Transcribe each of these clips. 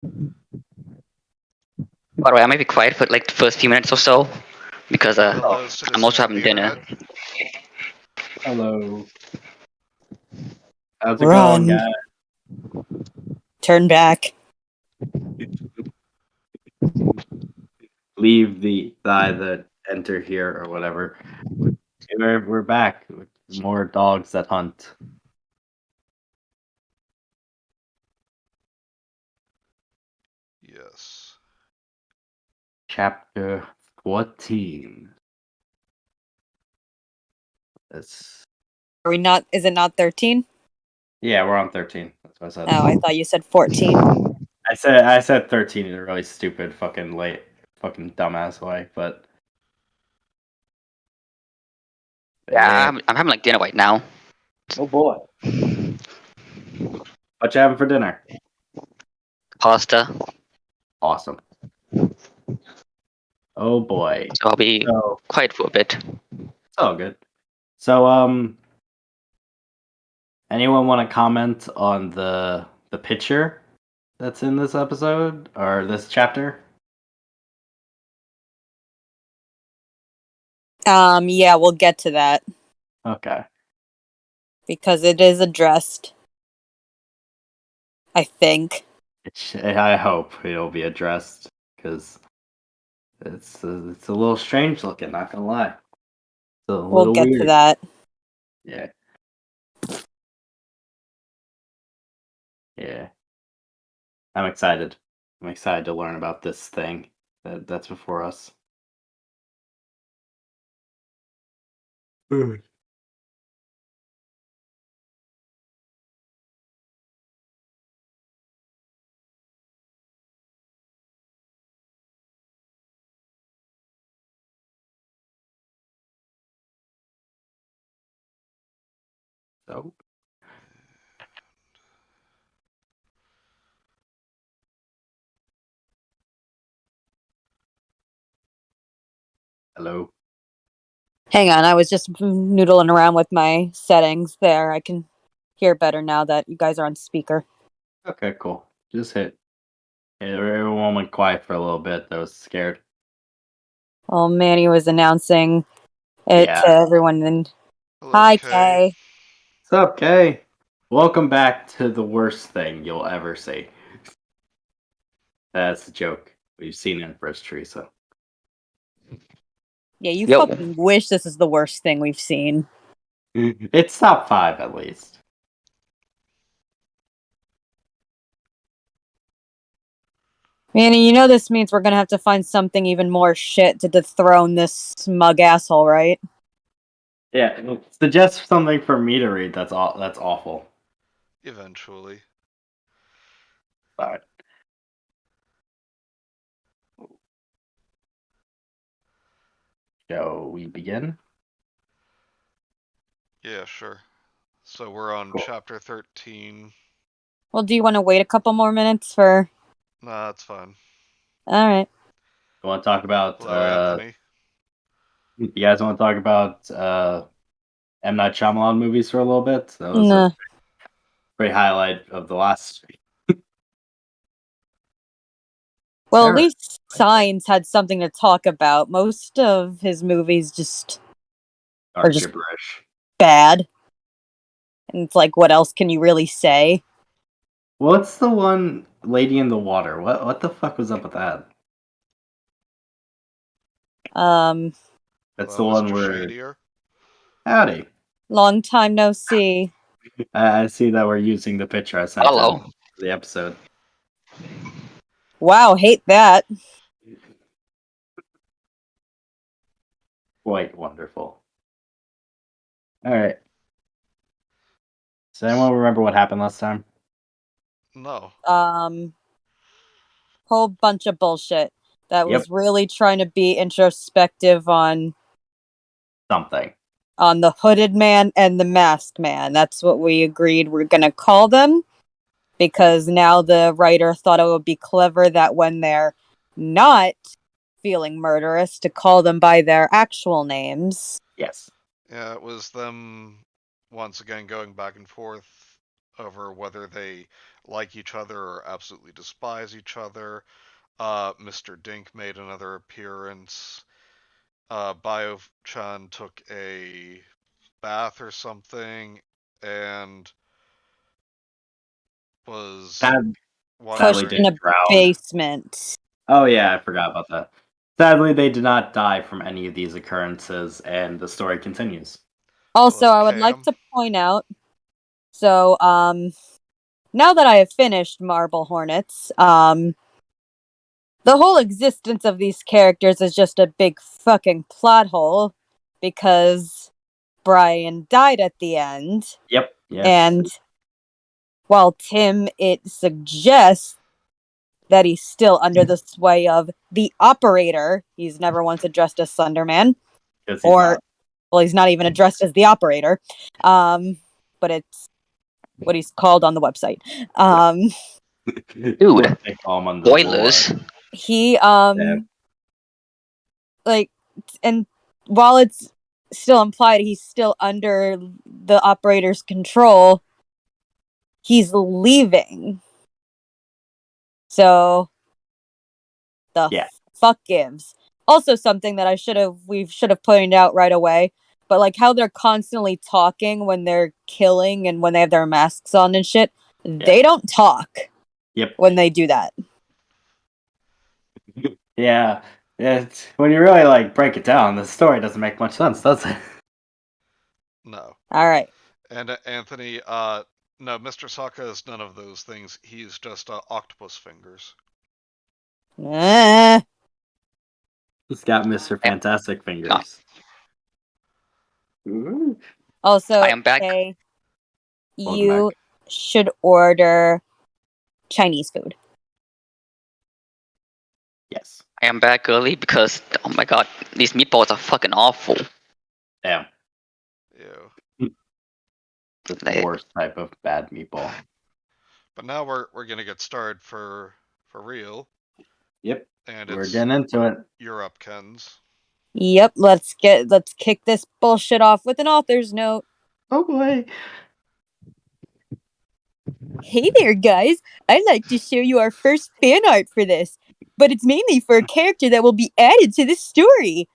By the way, I might be quiet for like the first few minutes or so because Hello, I'm citizen also of having dinner. Beaverhead. Hello. How's it Run. going, guys? Turn back. Leave the that enter here or whatever. We're back with more dogs that hunt. Yes. Chapter 14. That's Are we not? Is it not 13? yeah, we're on 13. That's what I said. Oh, I thought you said 14. I said 13 in a really stupid fucking dumbass way, but Yeah, I'm having like dinner right now. Oh boy. What you having for dinner? Pasta. Awesome. Oh boy. So I'll be So quiet for a bit. it's all good. So anyone want to comment on the picture that's in this episode or this chapter? Yeah, we'll get to that Okay. because it is addressed. I think. I hope it'll be addressed because it's a little strange looking. Not gonna lie, it's a We'll little get weird. to that. Yeah. Yeah. I'm excited. I'm excited to learn about this thing that's before us. So. Hello. Hang on, I was just noodling around with my settings there. I can hear better now that you guys are on speaker. Okay, cool. Just hit. Everyone went quiet for a little bit. I was scared. Well, Manny was announcing it Yeah. to everyone. And Hello, hi, Kay. Kay. What's up, Kay? Welcome back to the worst thing you'll ever see. That's a joke. We've seen it first, Teresa. Yeah, you Yo. fucking wish this is the worst thing we've seen. It's top 5 at least. Manny, you know this means we're gonna have to find something even more shit to dethrone this smug asshole, right? Yeah. Suggest something for me to read. That's awful. Eventually. Alright. Shall we begin? Yeah, sure. So we're on Cool. chapter 13. Well, do you want to wait a couple more minutes for? Nah, that's fine. All right. You want to talk about? Hello, Anthony. You guys want to talk about M. Night Shyamalan movies for a little bit? That was Nah. a great highlight of the last. Well, at Sarah. least Signs had something to talk about. Most of his movies just Are just gibberish. bad. And it's like, what else can you really say? What's the one Lady in the Water? What the fuck was up with that? That's the Hello, one Mr. where Shadier. howdy. Long time no see. I see that we're using the picture I sent Hello. in the episode. Wow, hate that. Quite wonderful. All right. Does anyone remember what happened last time? No. Whole bunch of bullshit that Yep. was really trying to be introspective on Something. the hooded man and the masked man. That's what we agreed we're gonna call them. Because now the writer thought it would be clever that when they're not feeling murderous, to call them by their actual names. Yes. Yeah, it was them once again going back and forth over whether they like each other or absolutely despise each other. Mr. Dink made another appearance. Bio-chan took a bath or something and was Sad, wondering. sadly Pushed in a didn't drown. basement. Oh yeah, I forgot about that. Sadly, they did not die from any of these occurrences, and the story continues. Also, Hello, I would like Cam. to point out. So, now that I have finished Marble Hornets, the whole existence of these characters is just a big fucking plot hole because Brian died at the end, Yep. Yes. and while it suggests that he's still under the sway of the operator. He's never once addressed as Slenderman, 'Cause he's or not. well, he's not even addressed as the operator. But it's what he's called on the website. Dude, They call him on the spoilers. lore. He Yeah. like, and while it's still implied he's still under the operator's control, he's leaving. So the Yeah. fuck gives. Also, something that we should have pointed out right away. But like how they're constantly talking when they're killing and when they have their masks on and shit, they don't talk. Yep. When they do that. Yeah. It's when you really like break it down, the story doesn't make much sense, does it? No. All right. And Anthony, no, Mr. Sokka is none of those things. He's just octopus fingers. Eh. He's got Mr. Fantastic fingers. Ooh. Also, I am back. Kay, Welcome you back. should order Chinese food. Yes. I am back early because, oh my god, these meatballs are fucking awful. Damn. Ew. That's They- the worst type of bad meatball. But now we're gonna get started for real. Yep. And We're it's getting into it. Europe, Kens. Yep, let's kick this bullshit off with an author's note. Oh boy. Hey there, guys. I'd like to show you our first fan art for this, but it's mainly for a character that will be added to the story.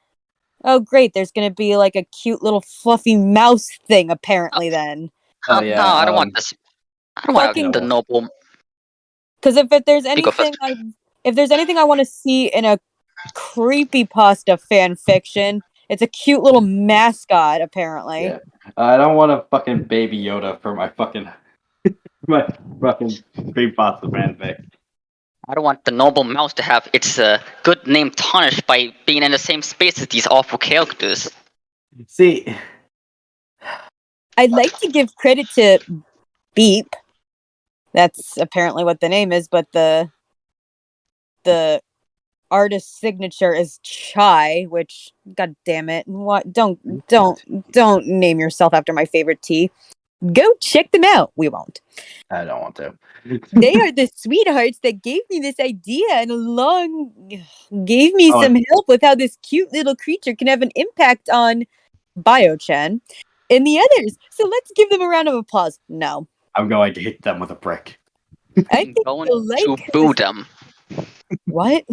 Oh, great. There's going to be like a cute little fluffy mouse thing, apparently, then. Oh, No, yeah, I don't want this. I don't want Fucking- the noble. Because if there's You go first. anything I want to see in a creepypasta fan fiction, it's a cute little mascot, apparently. Yeah. I don't want a fucking baby Yoda for my fucking creepypasta fanfic. I don't want the noble mouse to have its good name tarnished by being in the same space as these awful characters. See, I'd like to give credit to Beep. That's apparently what the name is, but the artist's signature is Chai, which, god damn it, what? Don't name yourself after my favorite tea. Go check them out. We won't. I don't want to. They are the sweethearts that gave me this idea and gave me Oh, some help with how this cute little creature can have an impact on Bio-chan and the others. So let's give them a round of applause. No. I'm going to hit them with a brick. I I'm think going you'll like to boo them. What?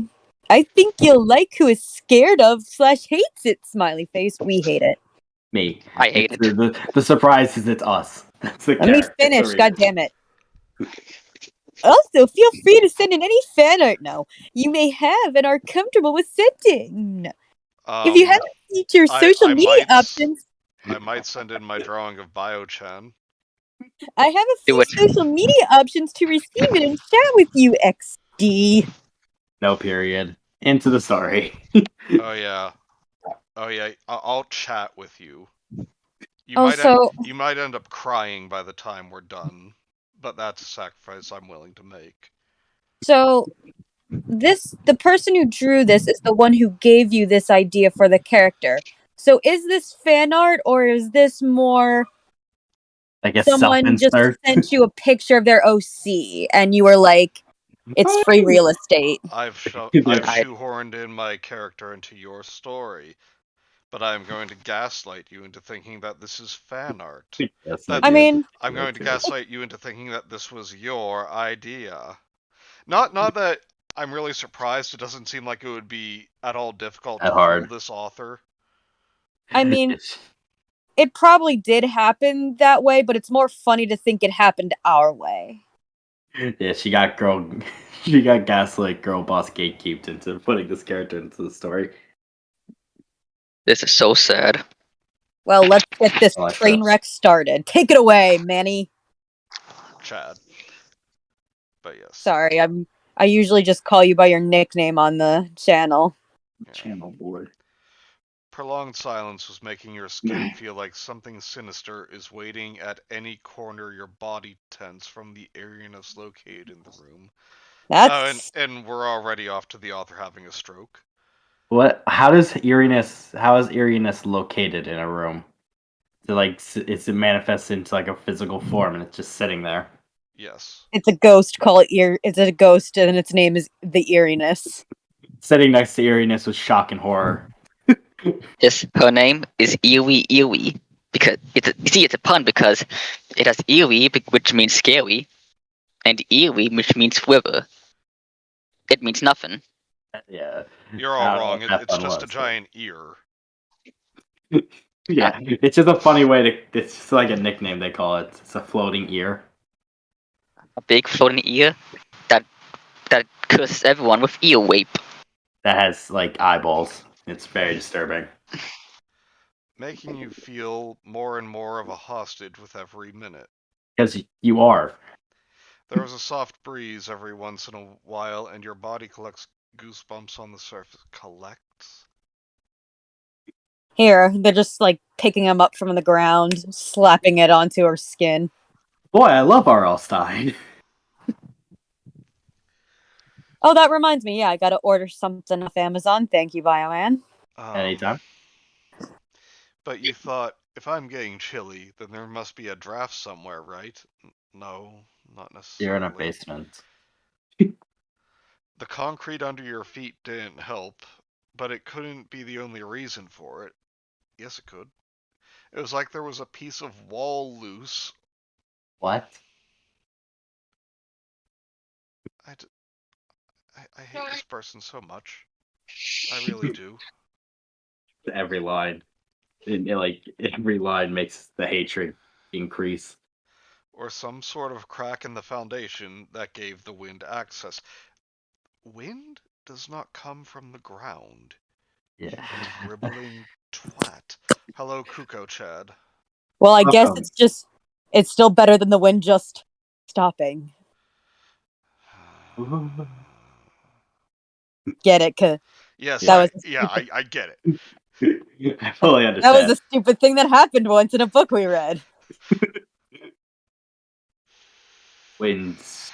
I think you'll like who is scared of / hates it, smiley face. We hate it. Me. I hate It's it. The surprise is it's us. That's the Let me character. finish, It's the god damn it. Also, feel free to send in any fan art now you may have and are comfortable with sending. If you haven't seen your social I media options, I might send in my drawing of Bio-chan. I have a Do few it. social media options to receive it and chat with you, XD. No period. Into the story. Oh yeah. I'll chat with you. You Also, might end up crying by the time we're done, but that's a sacrifice I'm willing to make. so the person who drew this is the one who gave you this idea for the character. So is this fan art or is this more I guess someone just self-insert. sent you a picture of their OC and you were like, it's free real estate? I've Yeah. shoehorned in my character into your story. but I'm going to gaslight you into thinking that this is fan art. Yes, That I mean, I'm going to too. gaslight you into thinking that this was your idea. Not that I'm really surprised. It doesn't seem like it would be at all difficult to That fool hard. this author. I mean, it probably did happen that way, but it's more funny to think it happened our way. Yeah, she got gaslit girl boss gatekeeped into putting this character into the story. This is so sad. Well, let's get this I like train that. wreck started. Take it away, Manny. Chad. But yes. Sorry, I usually just call you by your nickname on the channel. Yeah. Channel boy. Prolonged silence was making your skin feel like something sinister is waiting at any corner your body tense from the eeriness located in the room. That's And we're already off to the author having a stroke. What? How is eeriness located in a room? So like, it manifests into like a physical form, and it's just sitting there. Yes. it's a ghost. Call it ear. It's a ghost, and its name is the eeriness. Sitting next to eeriness with shock and horror. Yes, her name is Ewy because it's a pun because it has Ewy, which means scary, and Ewy, which means river. It means nothing. Yeah. You're I all don't know wrong. what that It's pun just a was, but- giant ear. Yeah, it's just a funny way to. It's just like a nickname they call it. It's a floating ear. A big floating ear that curses everyone with earwape. That has like eyeballs. It's very disturbing. Making you feel more and more of a hostage with every minute. Because you are. There was a soft breeze every once in a while, and your body collects goosebumps on the surface. Collects? Here, they're just like picking him up from the ground, slapping it onto her skin. Boy, I love R.L. Stein. Oh, that reminds me. Yeah, I gotta order something off Amazon. Thank you, Bioman. Anytime. But you thought, if I'm getting chilly, then there must be a draft somewhere, right? No, not necessarily. You're in a basement. The concrete under your feet didn't help, but it couldn't be the only reason for it. Yes, it could. It was like there was a piece of wall loose. What? I hate this person so much. I really do. Every line. Like every line makes the hatred increase. Or some sort of crack in the foundation that gave the wind access. Wind does not come from the ground. Yeah. You dribbling twat. Hello, Kuko Chad. Well, I guess Welcome. it's still better than the wind just stopping. Get it? 'Cause Yes, That I get it. I fully that understand. was a stupid thing that happened once in a book we read. Winds.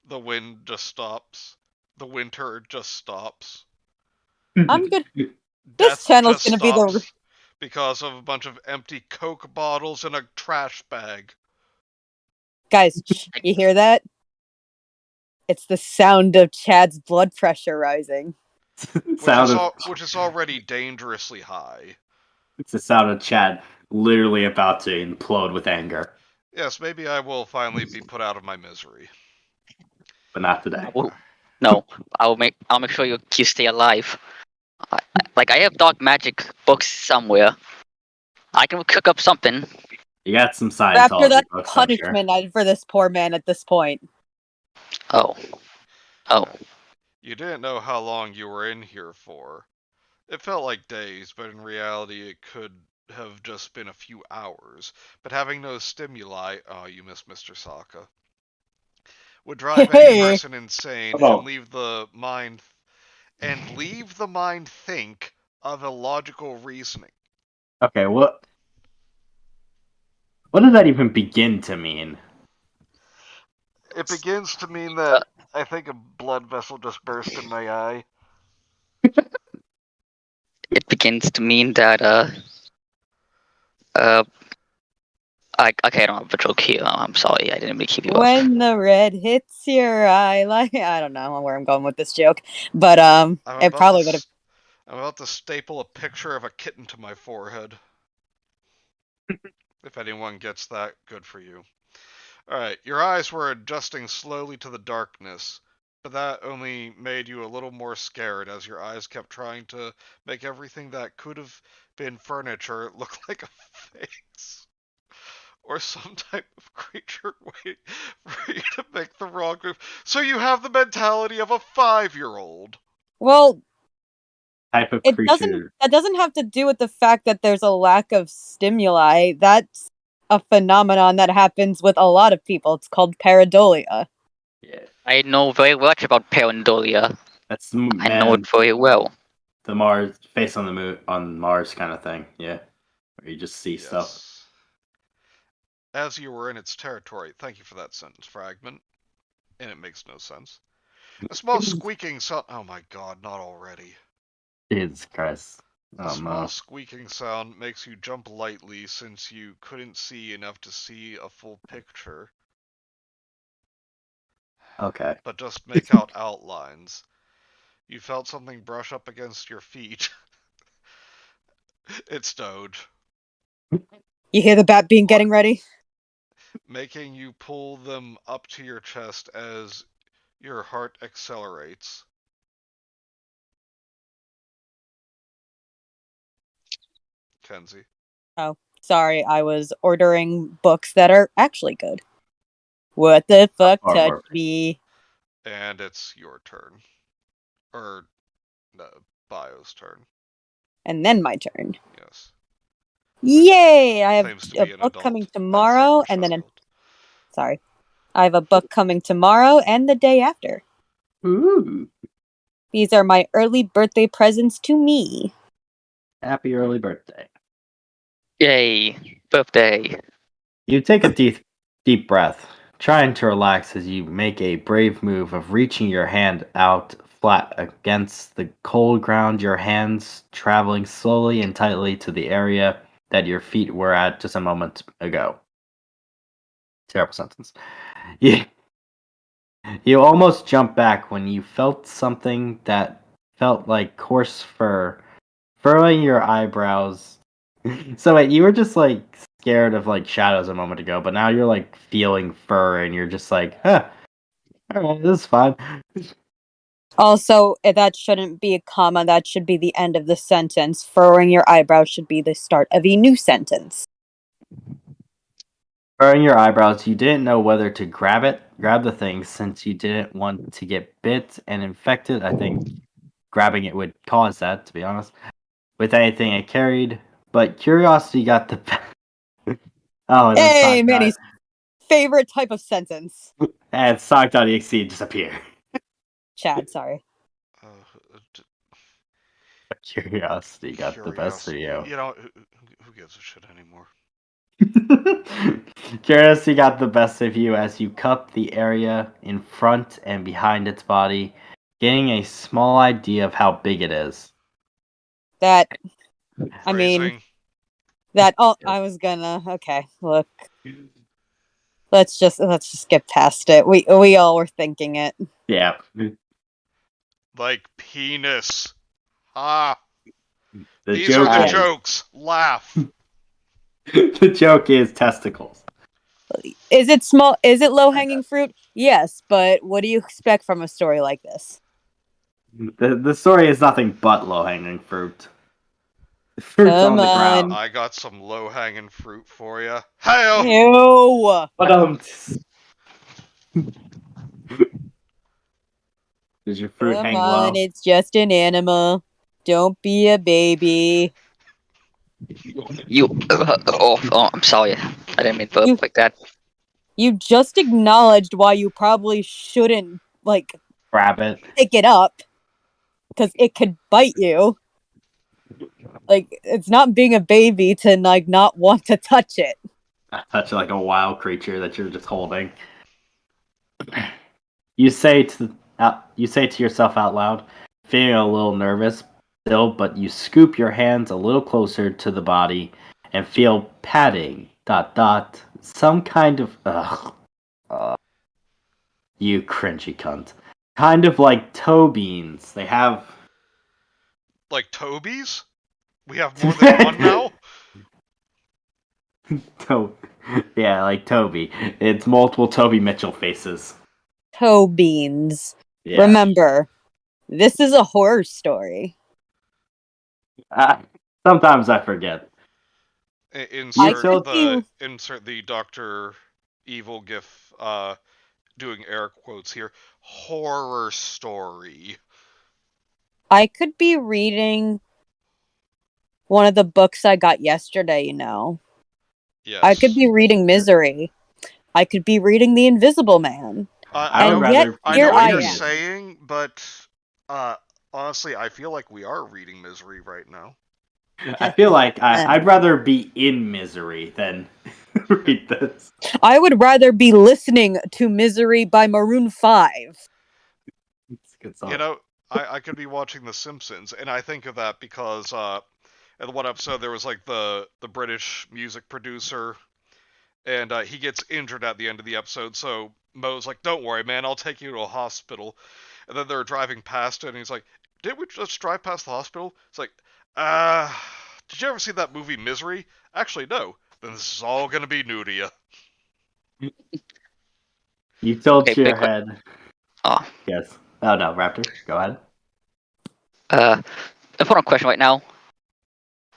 The wind just stops. The winter just stops. I'm good. This Death channel's just gonna be the. stops because of a bunch of empty Coke bottles in a trash bag. Guys, you hear that? It's the sound of Chad's blood pressure rising. Which is already dangerously high. It's the sound of Chad literally about to implode with anger, Yes, maybe I will finally be put out of my misery. but not today. No, I'll make sure you stay alive. I have dark magic books somewhere. I can cook up something. You got some Scientology After that books, I'm sure. punishment for this poor man at this point. Oh. You didn't know how long you were in here for. It felt like days, but in reality it could have just been a few hours. But having no stimuli, you miss Mr. Saka, would drive any person insane and leave the mind think of illogical reasoning. Okay, what does that even begin to mean? It begins to mean that I think a blood vessel just burst in my eye. It begins to mean that I don't have a joke here. I'm sorry, I didn't mean to keep you up. When the red hits your eye, like I don't know where I'm going with this joke, but it probably would have. I'm about to staple a picture of a kitten to my forehead. If anyone gets that, good for you. Alright, your eyes were adjusting slowly to the darkness, but that only made you a little more scared as your eyes kept trying to make everything that could have been furniture look like a face. Or some type of creature waiting for you to make the wrong move. So you have the mentality of a 5-year-old. Well, Type of it doesn't. creature. That doesn't have to do with the fact that there's a lack of stimuli. That's a phenomenon that happens with a lot of people. It's called pareidolia. Yeah, I know very much about pareidolia. that's I know it very well. the Mars face on the moon on Mars kind of thing. Yeah, where you just see stuff. Yes. As you were in its territory. Thank you for that sentence fragment. And it makes no sense. A small squeaking sound. Oh my god, not already. Jesus Christ! A Oh small no. squeaking sound makes you jump lightly since you couldn't see enough to see a full picture, Okay. but just make out outlines. You felt something brush up against your feet. It's Doge, You hear the bat being getting ready? making you pull them up to your chest as your heart accelerates. Kenzie. Oh, sorry. I was ordering books that are actually good. What the fuck touched Artwork. me? And it's your turn. Or, no, Bio's turn. And then my turn. Yes. Yay! I have Claims to a be an book adult coming and tomorrow, sacred and then child. sorry, I have a book coming tomorrow and the day after. Ooh! These are my early birthday presents to me. Happy early birthday. Yay, birthday. You take a deep breath, trying to relax as you make a brave move of reaching your hand out flat against the cold ground, your hands traveling slowly and tightly to the area that your feet were at just a moment ago. Terrible sentence. You almost jumped back when you felt something that felt like coarse fur furrowing your eyebrows. So wait, you were just like scared of like shadows a moment ago, but now you're like feeling fur and you're just like, huh, alright, this is fine. Also, that shouldn't be a comma. That should be the end of the sentence. Furrowing your eyebrows should be the start of a new sentence. Furrowing your eyebrows, you didn't know whether to grab the thing since you didn't want to get bit and infected. I think grabbing it would cause that, to be honest. With anything it carried, but curiosity got the oh, and then Hey, sock. Manny's favorite type of sentence. And sock.exe disappear. Chad, sorry. Curiosity got the best of you. You know, who gives a shit anymore? Curiosity got the best of you as you cup the area in front and behind its body, getting a small idea of how big it is. That, I mean, Phrasing. that. Oh, I was gonna. Okay, look. Let's just get past it. We all were thinking it. Yeah. Like penis. Ah. The These joke are the is- jokes. Laugh. the joke is testicles. Is it small? Is it low hanging fruit? Yes, but what do you expect from a story like this? The story is nothing but low hanging fruit. The fruit's on Come the on. ground. I got some low-hanging fruit for you. Hey-o! Ew. But does your fruit Come hang on, low? it's just an animal. Don't be a baby. You. I'm sorry. I didn't mean to burp like that. You just acknowledged why you probably shouldn't Grab it. pick it up because it could bite you. Like, it's not being a baby to not want to touch it. Touch like a wild creature that you're just holding. You say to yourself out loud, feeling a little nervous still, but you scoop your hands a little closer to the body and feel padding. ... Some kind of you cringy cunt. Kind of like toe beans. They have Like Toby's? We have more than one now? Yeah, like Toby. It's multiple Toby Mitchell faces. Toe beans. Yeah. Remember, this is a horror story. Sometimes I forget. Insert could the Dr. Evil gif, doing air quotes here. Horror story. I could be reading one of the books I got yesterday, Yes. I could be reading Misery. I could be reading The Invisible Man. I would And yet, rather I here know what I you're am. saying, but honestly, I feel like we are reading Misery right now. I feel like I'd rather be in Misery than read this. I would rather be listening to Misery by Maroon 5. It's a good song. You know, I could be watching The Simpsons, and I think of that because in one episode there was like the British music producer, and he gets injured at the end of the episode, so Moe's like, "Don't worry, man, I'll take you to a hospital." And then they're driving past it, and he's like, "Did we just drive past the hospital?" It's like, did you ever see that movie Misery? Actually, no. Then this is all gonna be new to you. You tilt Okay, your big head. Oh. Yes. Oh no, Raptor, go ahead. Important question right now.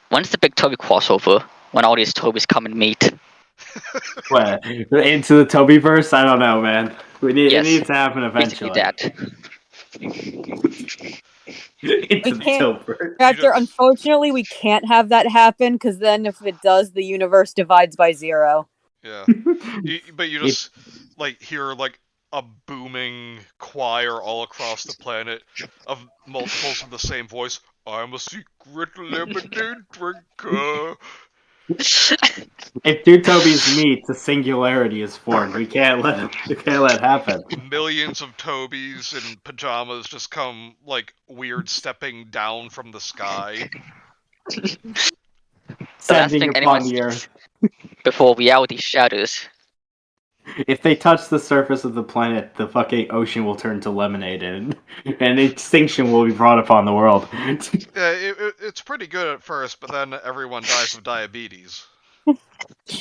When's the big Toby crossover? When all these Tobys come and meet? What, into the Toby verse? I don't know, man. It Yes, needs to happen Basically eventually. that. Into We the can't- Toby verse. Raptor, unfortunately, we can't have that happen, because then if it does, the universe divides by 0. Yeah. But you just like hear like a booming choir all across the planet of multiples of the same voice. I'm a secret lemonade drinker. If two Tobys meet, the singularity is formed. We can't let it happen. Millions of Tobys in pajamas just come like weird stepping down from the sky. The last Sending thing upon anyone the earth. before reality shatters. If they touch the surface of the planet, the fucking ocean will turn to lemonade, and extinction will be brought upon the world. It's pretty good at first, but then everyone dies of diabetes.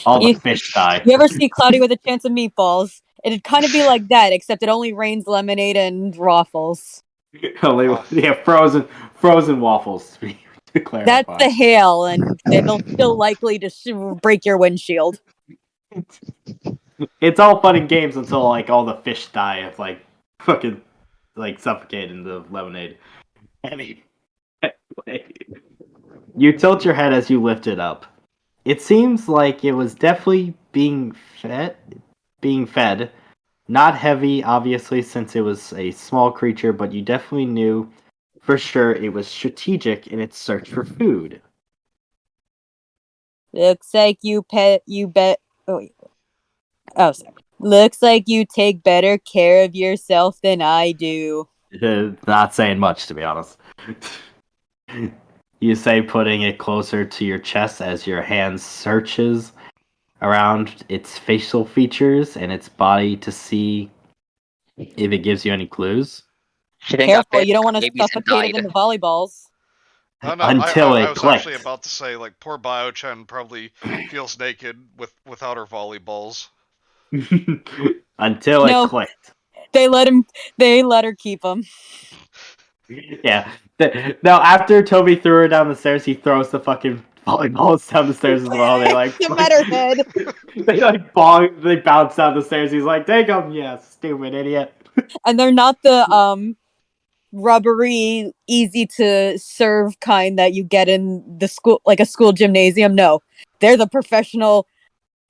All the fish die. You ever see Cloudy with a Chance of Meatballs? It'd kind of be like that, except it only rains lemonade and waffles. Frozen waffles. To clarify. That's the hail, and it'll still likely to break your windshield. It's all fun and games until like all the fish die of like fucking like suffocate in the lemonade. Anyway, you tilt your head as you lift it up. It seems like it was definitely being fed. Not heavy, obviously, since it was a small creature, but you definitely knew for sure it was strategic in its search for food. Looks like you bet. Oh, sorry. Looks like you take better care of yourself than I do. Not saying much, to be honest. You say putting it closer to your chest as your hand searches around its facial features and its body to see if it gives you any clues. Careful, you don't want to suffocate it in the volleyballs. Oh, no, Until I it was clicked. actually about to say, like, poor Bio-chan probably feels naked without her volleyballs. Until it clicked. They let her keep them. Yeah. No, after Toby threw her down the stairs, he throws the fucking volleyballs down the stairs as well. They like them at her head. They bounce down the stairs. He's like, "Take them, yeah, stupid idiot." And they're not the rubbery, easy to serve kind that you get in the school, like a school gymnasium. No, they're the professional.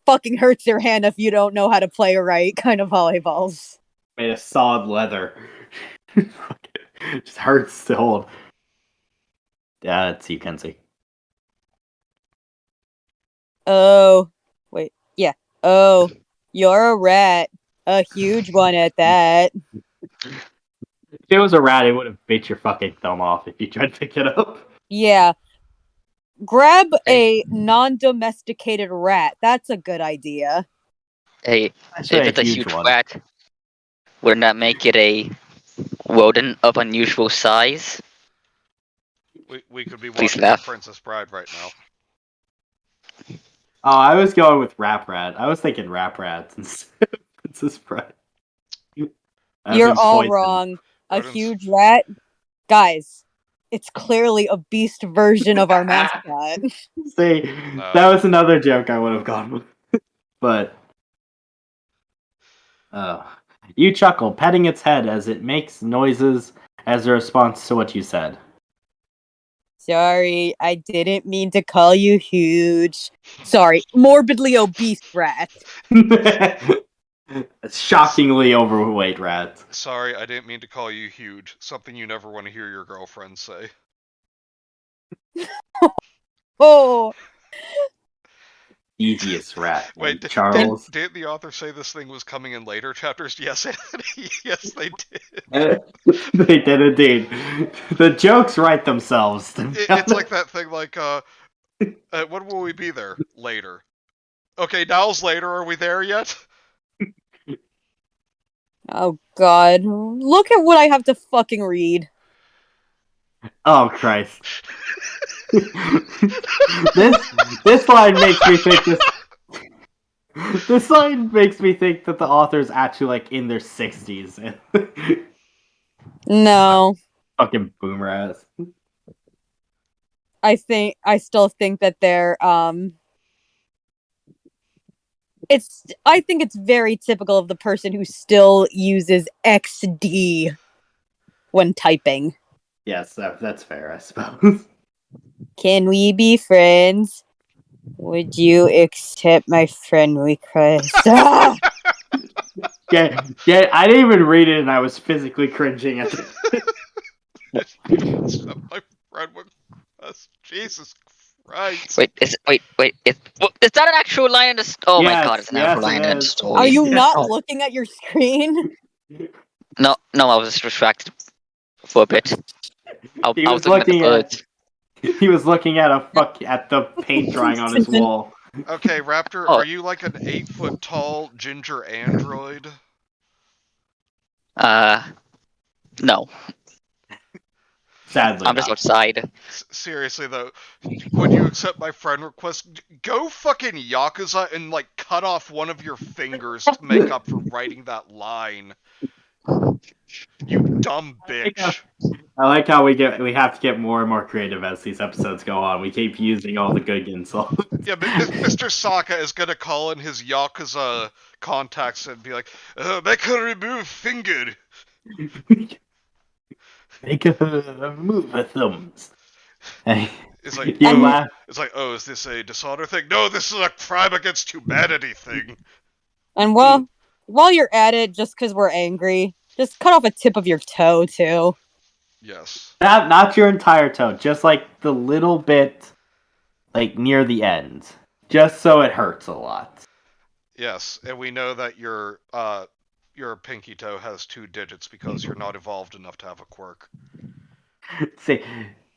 Fucking hurts your hand if you don't know how to play right kind of volleyballs. Made of solid leather. Just hurts to hold. Yeah, that's you, Kenzie. Oh, wait, yeah. Oh, you're a rat. A huge one at that. If it was a rat, it would have bit your fucking thumb off if you tried to pick it up. Yeah. Grab a non-domesticated rat. That's a good idea. Hey, if it's a huge rat, wouldn't that make it a rodent of unusual size? We could be Please watching laugh. Princess Bride right now. Oh, I was going with Rap Rat. I was thinking Rap Rats instead of Princess Bride. You're all wrong. A Rodents. huge rat? Guys, it's clearly a beast version of our mascot. See, No. that was another joke I would have gone with. But you chuckle, petting its head as it makes noises as a response to what you said. Sorry, I didn't mean to call you huge. Sorry, morbidly obese rat. Shockingly overweight rat. Sorry, I didn't mean to call you huge. Something you never want to hear your girlfriend say. Oh, Easiest rat. Wait, Charles. did the author say this thing was coming in later chapters? Yes, Anthony. Yes, they did. They did indeed. The jokes write themselves. It's like that thing like, when will we be there? Later. Okay, now's later. Are we there yet? oh God. Look at what I have to fucking read. Oh Christ. this line makes me think this line makes me think that the author's actually like in their 60s. No. Fucking boomer ass. I still think that they're I think it's very typical of the person who still uses XD when typing. Yes, that's fair, I suppose. Can we be friends? Would you accept my friend request? Ah! Yeah, I didn't even read it and I was physically cringing at it. My friend request. Jesus Christ. Wait, is that an actual line in the Oh my god, it's an actual line in the story. Are you not Oh. looking at your screen? No, I was distracted for a bit. I was looking at the birds. He was looking at at the paint drying on his wall. Okay, Raptor, Oh. are you like an 8-foot tall ginger android? No. Sadly, I'm just outside. Seriously though, would you accept my friend request? Go fucking Yakuza and like cut off one of your fingers to make up for writing that line. You dumb bitch. I like how we have to get more and more creative as these episodes go on. We keep using all the good insults. Yeah, but Mr. Saka is gonna call in his Yakuza contacts and be like, make her remove finger. Make a move with thumbs. It's like, You laugh. It's like, oh, is this a dishonor thing? No, this is a crime against humanity thing. And while you're at it, just because we're angry, just cut off a tip of your toe too. Yes. Not your entire toe, just like the little bit, like near the end, just so it hurts a lot. Yes, and we know that your pinky toe has 2 digits because you're not evolved enough to have a quirk. See,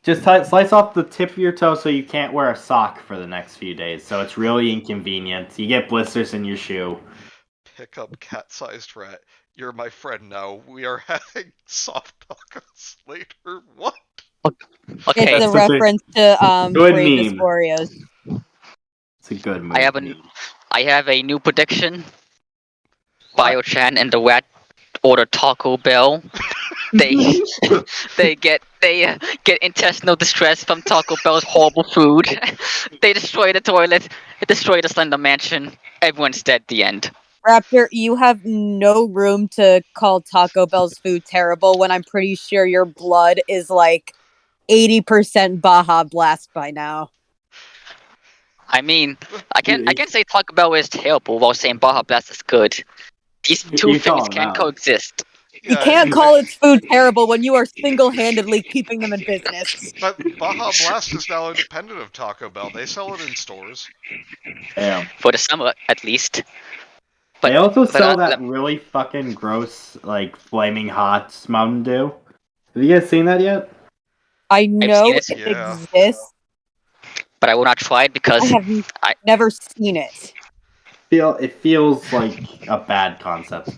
just slice off the tip of your toe so you can't wear a sock for the next few days. So it's really inconvenient. You get blisters in your shoe. Pick up cat-sized rat. You're my friend now. We are having soft tacos later. What? Okay. It's a reference to good Brave meme. Oreos. It's a good movie. I have a new prediction. Bio-chan and the rat order Taco Bell. They get intestinal distress from Taco Bell's horrible food. They destroy the toilet. They destroy the Slender Mansion. Everyone's dead. The end. Raptor, you have no room to call Taco Bell's food terrible when I'm pretty sure your blood is like 80% Baja Blast by now. I mean, I can't say Taco Bell is terrible while saying Baja Blast is good. These two things can coexist. You can't call its food terrible when you are single-handedly keeping them in business. But Baja Blast is now independent of Taco Bell. They sell it in stores. Yeah. For the summer, at least. But they also sell that really fucking gross, like, flaming hot Mountain Dew. Have you guys seen that yet? I know it exists. But I will not try it because I've never seen it. It feels like a bad concept.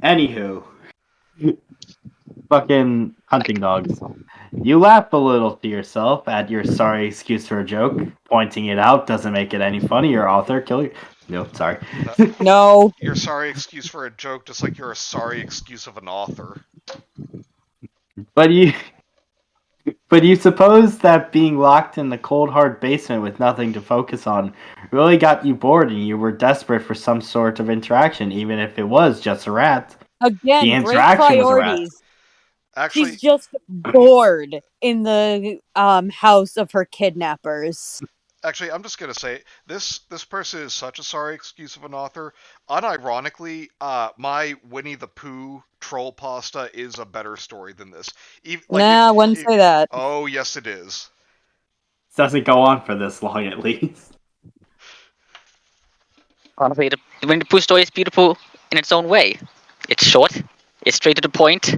Anywho. fucking hunting dogs. You laugh a little to yourself at your sorry excuse for a joke. Pointing it out doesn't make it any funny. Your author killer. No, sorry. No. Your sorry excuse for a joke, just like you're a sorry excuse of an author. But you suppose that being locked in the cold, hard basement with nothing to focus on really got you bored and you were desperate for some sort of interaction, even if it was just a rat. Again, The great interaction was a rat. priorities. Actually, She's just bored in the house of her kidnappers. Actually, I'm just gonna say this person is such a sorry excuse of an author. Unironically, my Winnie the Pooh troll pasta is a better story than this. I wouldn't say that. Oh yes, it is. This doesn't go on for this long, at least. Honestly, the Winnie the Pooh story is beautiful in its own way. It's short. It's straight to the point.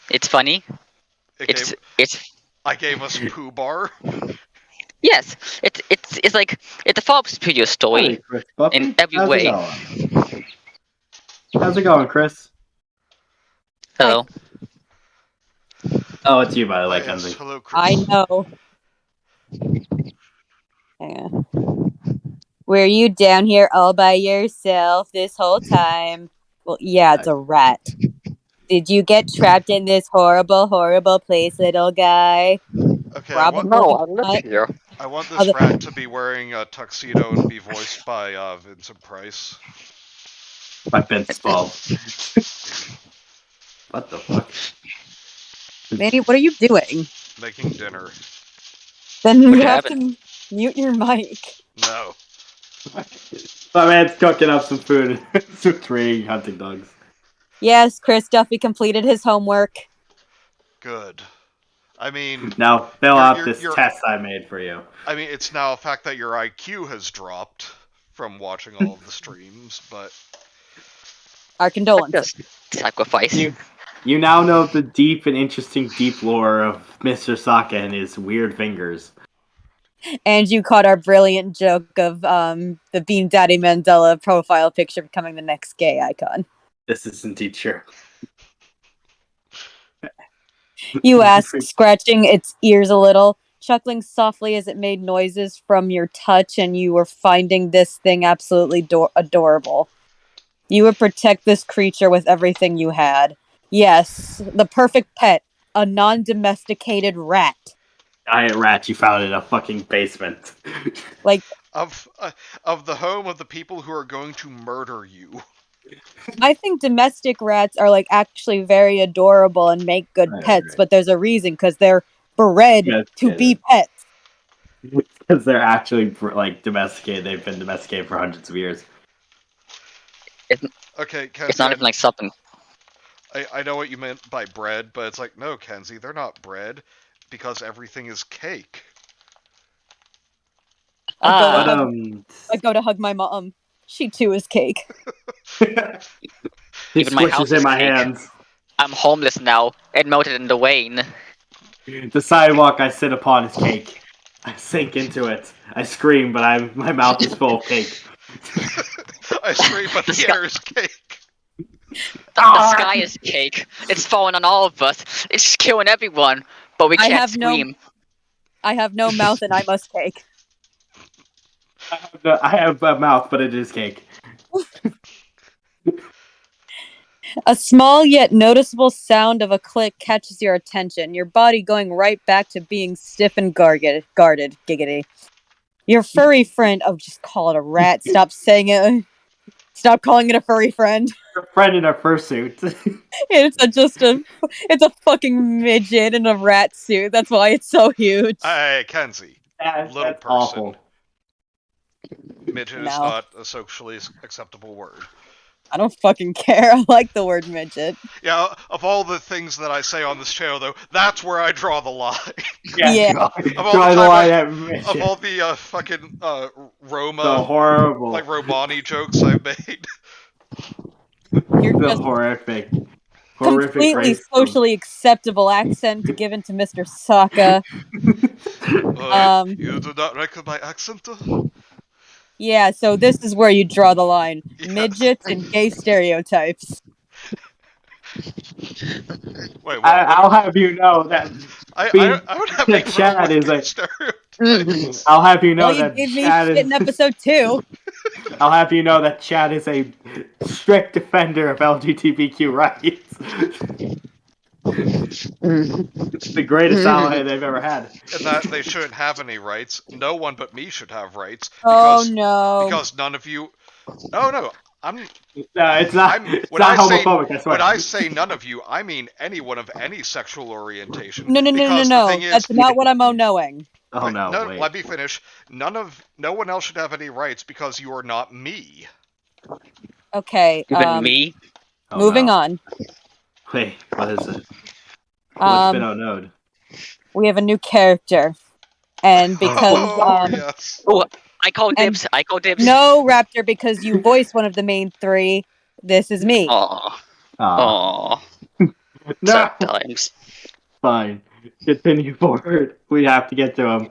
It's funny. I gave us Pooh Bar. Yes, it's like it's a far superior story in every way. How's it going, Chris? Hello. Oh, it's you, by the way, Kenzie. Yes, hello, Chris. I know. Hang on. Were you down here all by yourself this whole time? Well, yeah, it's a rat. Did you get trapped in this horrible, horrible place, little guy? Okay, Probably No, I live not. here. I want this rat to be wearing a tuxedo and be voiced by Vincent Price. My Vince Bob. What the fuck? Manny, what are you doing? Making dinner. Then you What have happened? to mute your mic. No. My man's cooking up some food. Some 3 hunting dogs. Yes, Chris Duffy completed his homework. Good. I mean, Now, fill out this you're- test I made for you. I mean, it's now a fact that your IQ has dropped from watching all of the streams, but Our condolences. Just sacrifice. You now know the deep and interesting deep lore of Mr. Sokka and his weird fingers. And you caught our brilliant joke of the Bean Daddy Mandela profile picture becoming the next gay icon. This is indeed true. You asked, scratching its ears a little, chuckling softly as it made noises from your touch, and you were finding this thing absolutely adorable. You would protect this creature with everything you had. Yes, the perfect pet, a non-domesticated rat. Giant rat you found in a fucking basement. Like, of the home of the people who are going to murder you. I think domestic rats are like actually very adorable and make good I pets, agree. but there's a reason because they're bred to be pets. Because they're actually like domesticated. They've been domesticated for hundreds of years. Okay, Kenzie, It's not even like something. I know what you meant by bread, but it's like, no, Kenzie, they're not bread, because everything is cake. I But go to hug my mom. She too is cake. he Even my house squishes in is my cake. hands. I'm homeless now and melted in the rain. The sidewalk I sit upon is cake. I sink into it. I scream, but my mouth is full of cake. I scream, but the air is cake. The sky is cake. It's falling on all of us. It's killing everyone, but we I can't have no- scream. I have no mouth and I must cake. I have a mouth, but it is cake. A small yet noticeable sound of a click catches your attention, your body going right back to being stiff and guarded, giggity. Your furry friend, oh, just call it a rat. Stop saying it. Stop calling it a furry friend. Your friend in a fursuit. It's a fucking midget in a rat suit. That's why it's so huge. Hey, Kenzie. That's Little person. awful. Midget is No. not a socially acceptable word. I don't fucking care. I like the word midget. Yeah, of all the things that I say on this channel, though, that's where I draw the line. Yeah. Draw all the the time line I- at Of midget. all the fucking The Roma, horrible. like Romani jokes I've made. You're the just horrific completely race. socially acceptable accent given to Mr. Sokka. You do not reckon my accent? Yeah, so this is where you draw the line. Yes. Midgets and gay stereotypes. Wait, what? I'll have you know that I would have that you Chad is a. stereotypes. I'll have you know Well, you that gave me Chad shit in is. episode 2. I'll have you know that Chad is a strict defender of LGBTQ rights. It's the greatest ally they've ever had. And that they shouldn't have any rights. No one but me should have rights. Oh no. Because none of you. No, I'm. No, it's not. It's When not I say homophobic. I swear. when I say none of you, I mean anyone of any sexual orientation. No. Because the thing is, That's not what I'm knowing. Oh wait, no! no, Wait. let me finish. No one else should have any rights because you are not me. Okay. Even me? Oh, Moving no. on. Wait, what is it? What's been node? We have a new character, and because Yes. Oh, I call And- dibs. I call dibs. no, Raptor, because you voiced one of the main 3. This is me. Aw. Aw. Aw. No. Sad times. Fine. Continue forward. We have to get to him.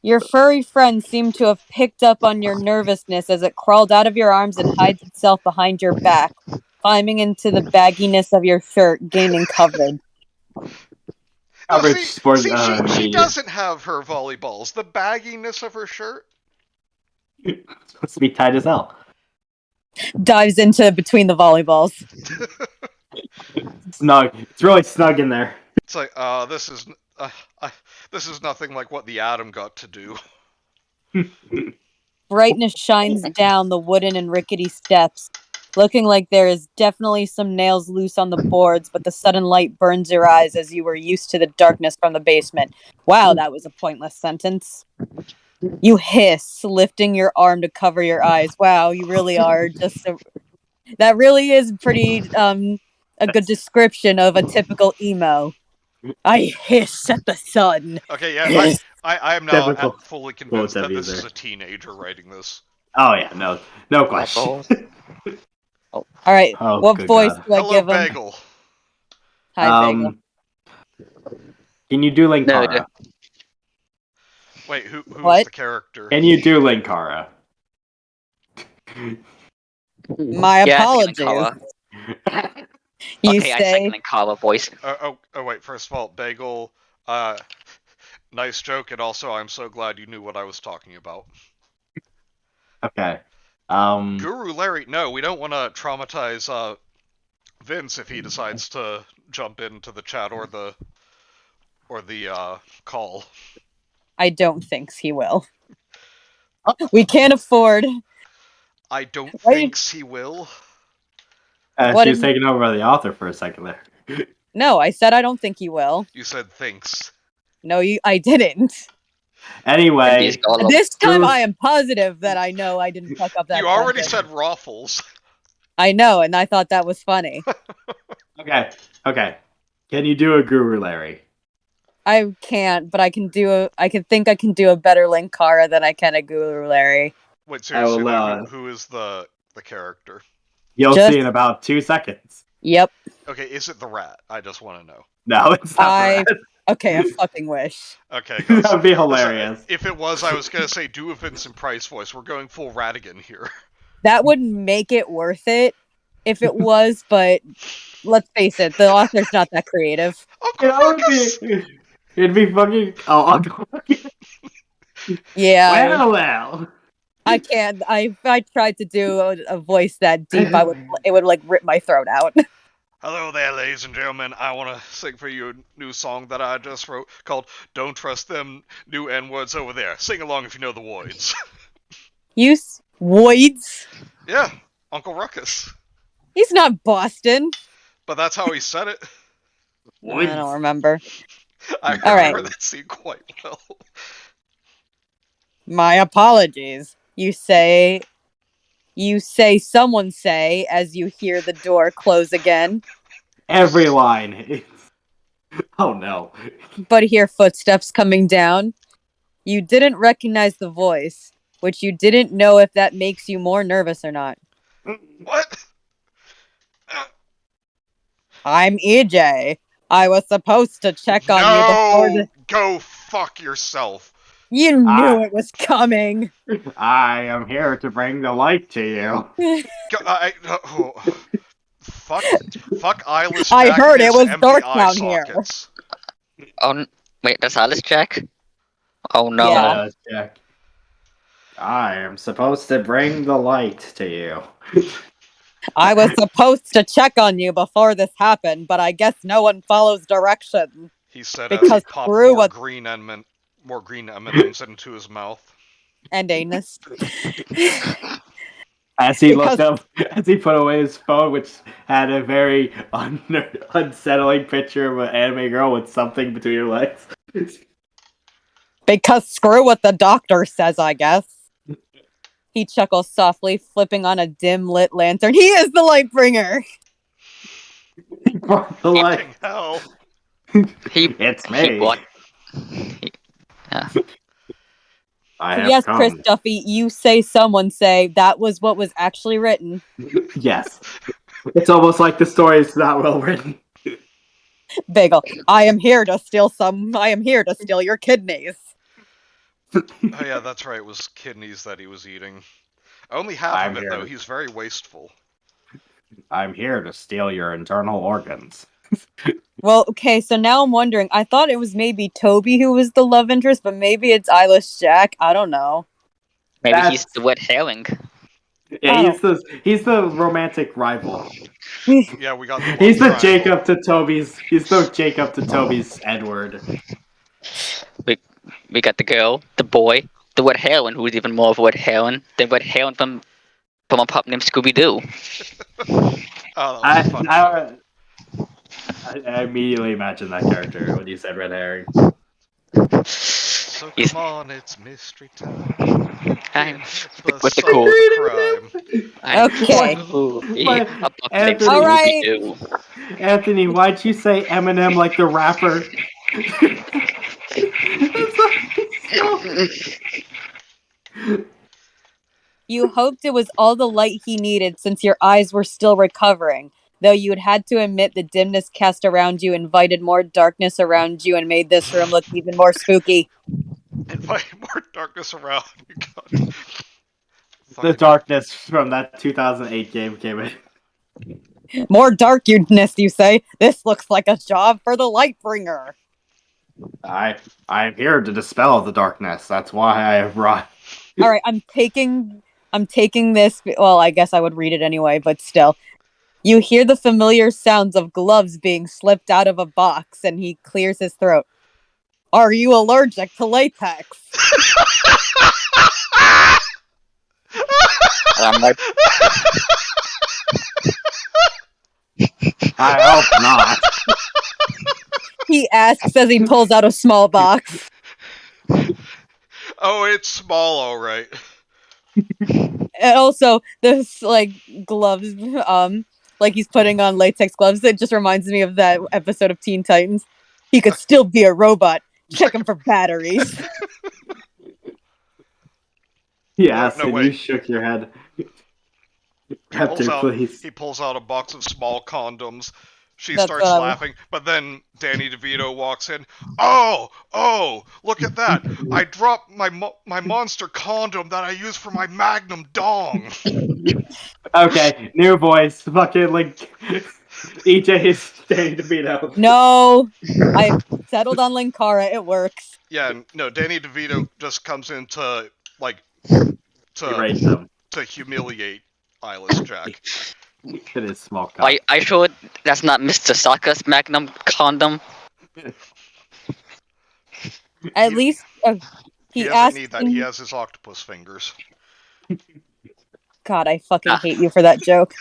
Your furry friend seemed to have picked up on your nervousness as it crawled out of your arms and hides itself behind your back, climbing into the bagginess of your shirt, gaining coverage. Coverage See, sports. she doesn't have her volleyballs. The bagginess of her shirt. It's supposed to be tight as hell. Dives into between the volleyballs. Snug. It's really snug in there. It's like, this is nothing like what the Atom got to do. Brightness shines down the wooden and rickety steps, looking like there is definitely some nails loose on the boards, but the sudden light burns your eyes as you were used to the darkness from the basement. Wow, that was a pointless sentence. You hiss, lifting your arm to cover your eyes. Wow, you really are just that really is pretty a good description of a typical emo. I hiss at the sun. Okay, yeah, I am now Typical fully convinced that this abuser. is a teenager writing this. Oh yeah, no question. All right, Oh, what good voice God. do I Hello, give him? Bagel. Hi, Bagel. Can you do Linkara? Wait, who's What? the character? Can you do Linkara? My Yeah, apologies. You Okay, I say second Linkara voice. Oh, wait, first of all, Bagel, nice joke, and also I'm so glad you knew what I was talking about. Okay. Guru Larry, no, we don't want to traumatize, Vince if he decides to jump into the chat or the call. I don't think he will. We can't afford. I don't Right. think he will. What She was did- taken over by the author for a second there. No, I said I don't think he will. You said thinks. No, I didn't. Anyway, He's got This time Guru- I am positive that I know I didn't fuck up that. You already sentence. said Raffles. I know, and I thought that was funny. okay. Can you do a Guru Larry? I can't, but I can do. I can think I can do a better Linkara than I can a Guru Larry. Wait, seriously, will, though, who is the character? You'll Just- see in about 2 seconds. Yep. Okay, is it the rat? I just want to know. No, it's not. I- that. Okay, I fucking wish. Okay, 'cause- That'd be hilarious. if it was, I was gonna say do a Vincent Price voice. We're going full Ratigan here. That would make it worth it if it was, but let's face it, the author's not that creative. Uncle It would Ruckus! be. It'd be fucking. Oh, Uncle Ruckus. Yeah, Well. I can't. If I tried to do a voice that deep, it would like rip my throat out. Hello there, ladies and gentlemen. I want to sing for you a new song that I just wrote called Don't Trust Them New N-Words Over There. Sing along if you know the words. Use Voids. Yeah, Uncle Ruckus. He's not Boston. But that's how he said it. I don't remember. I All right. remember that scene quite well. My apologies. You say, someone say, as you hear the door close again, Every line. Oh no. but hear footsteps coming down. You didn't recognize the voice, which you didn't know if that makes you more nervous or not. What? I'm EJ. I was supposed to check on you before No! Go fuck yourself. You knew Ah. it was coming. I am here to bring the light to you. Go, Fuck Eyeless I Jack heard and it his was empty dark eye down here. sockets. Wait, that's Alice Jack? Oh no. Yeah. Jack. I am supposed to bring the light to you. I was supposed to check on you before this happened, but I guess no one follows directions. He said as he Because popped screw more what green M&Ms into his mouth. and anus. As he Because- looked up, as he put away his phone, which had a very unsettling picture of an anime girl with something between her legs. Because screw what the doctor says, I guess. He chuckles softly, flipping on a dim lit lantern. He is the light bringer. He brought the light. Fucking hell. It's He me. what? I have Yes, come. Chris Duffy, you say someone say that was what was actually written. Yes. It's almost like the story is not well written. Bagel, I am here to steal your kidneys. Oh yeah, that's right, it was kidneys that he was eating. Only half I'm of it, here. though. He's very wasteful. I'm here to steal your internal organs. Well, okay, so now I'm wondering. I thought it was maybe Toby who was the love interest, but maybe it's Eyeless Jack. I don't know. Maybe he's the wet herring. Yeah, he's the romantic rival. Yeah, we got the love He's the triangle. Jacob to Toby's. He's the Jacob to Toby's Edward. We got the girl, the boy, the wet heron, who's even more of a wet heron than wet heron from a pup named Scooby Doo. Oh, that was fun. I immediately imagined that character when you said red herring. So He's- come on, it's mystery time. I'm The with the solve cool. the crime. Okay. But A pup named Anthony- All right. Scooby-Doo. Anthony, why'd you say Eminem like the rapper? You hoped it was all the light he needed since your eyes were still recovering, though you had to admit the dimness cast around you invited more darkness around you and made this room look even more spooky. Invite more darkness around. God. The darkness from that 2008 game came in. More darkness, you say? This looks like a job for the Lightbringer. I'm here to dispel the darkness. That's why I have brought. All right, I'm taking this. Well, I guess I would read it anyway, but still. You hear the familiar sounds of gloves being slipped out of a box, and he clears his throat. Are you allergic to latex? Like, I hope not. He asks as he pulls out a small box. Oh, it's small, alright. And also, this gloves, like he's putting on latex gloves. It just reminds me of that episode of Teen Titans. He could still be a robot. Check him for batteries. Yes, No, and wait. you shook your head. Hector, please. He pulls out a box of small condoms. She That's starts laughing, but then Danny DeVito walks in. Oh, look at that! I dropped my monster condom that I use for my Magnum dong. Okay, new voice. Fucking like EJ is Danny DeVito. No, I've settled on Linkara. It works. Yeah, no, Danny DeVito just comes in to Erase them. to humiliate Eyeless Jack. It is small cock. I sure that's not Mr. Sokka's Magnum condom. At least He he doesn't asked. need that. He has his octopus fingers. God, I fucking hate you for that joke.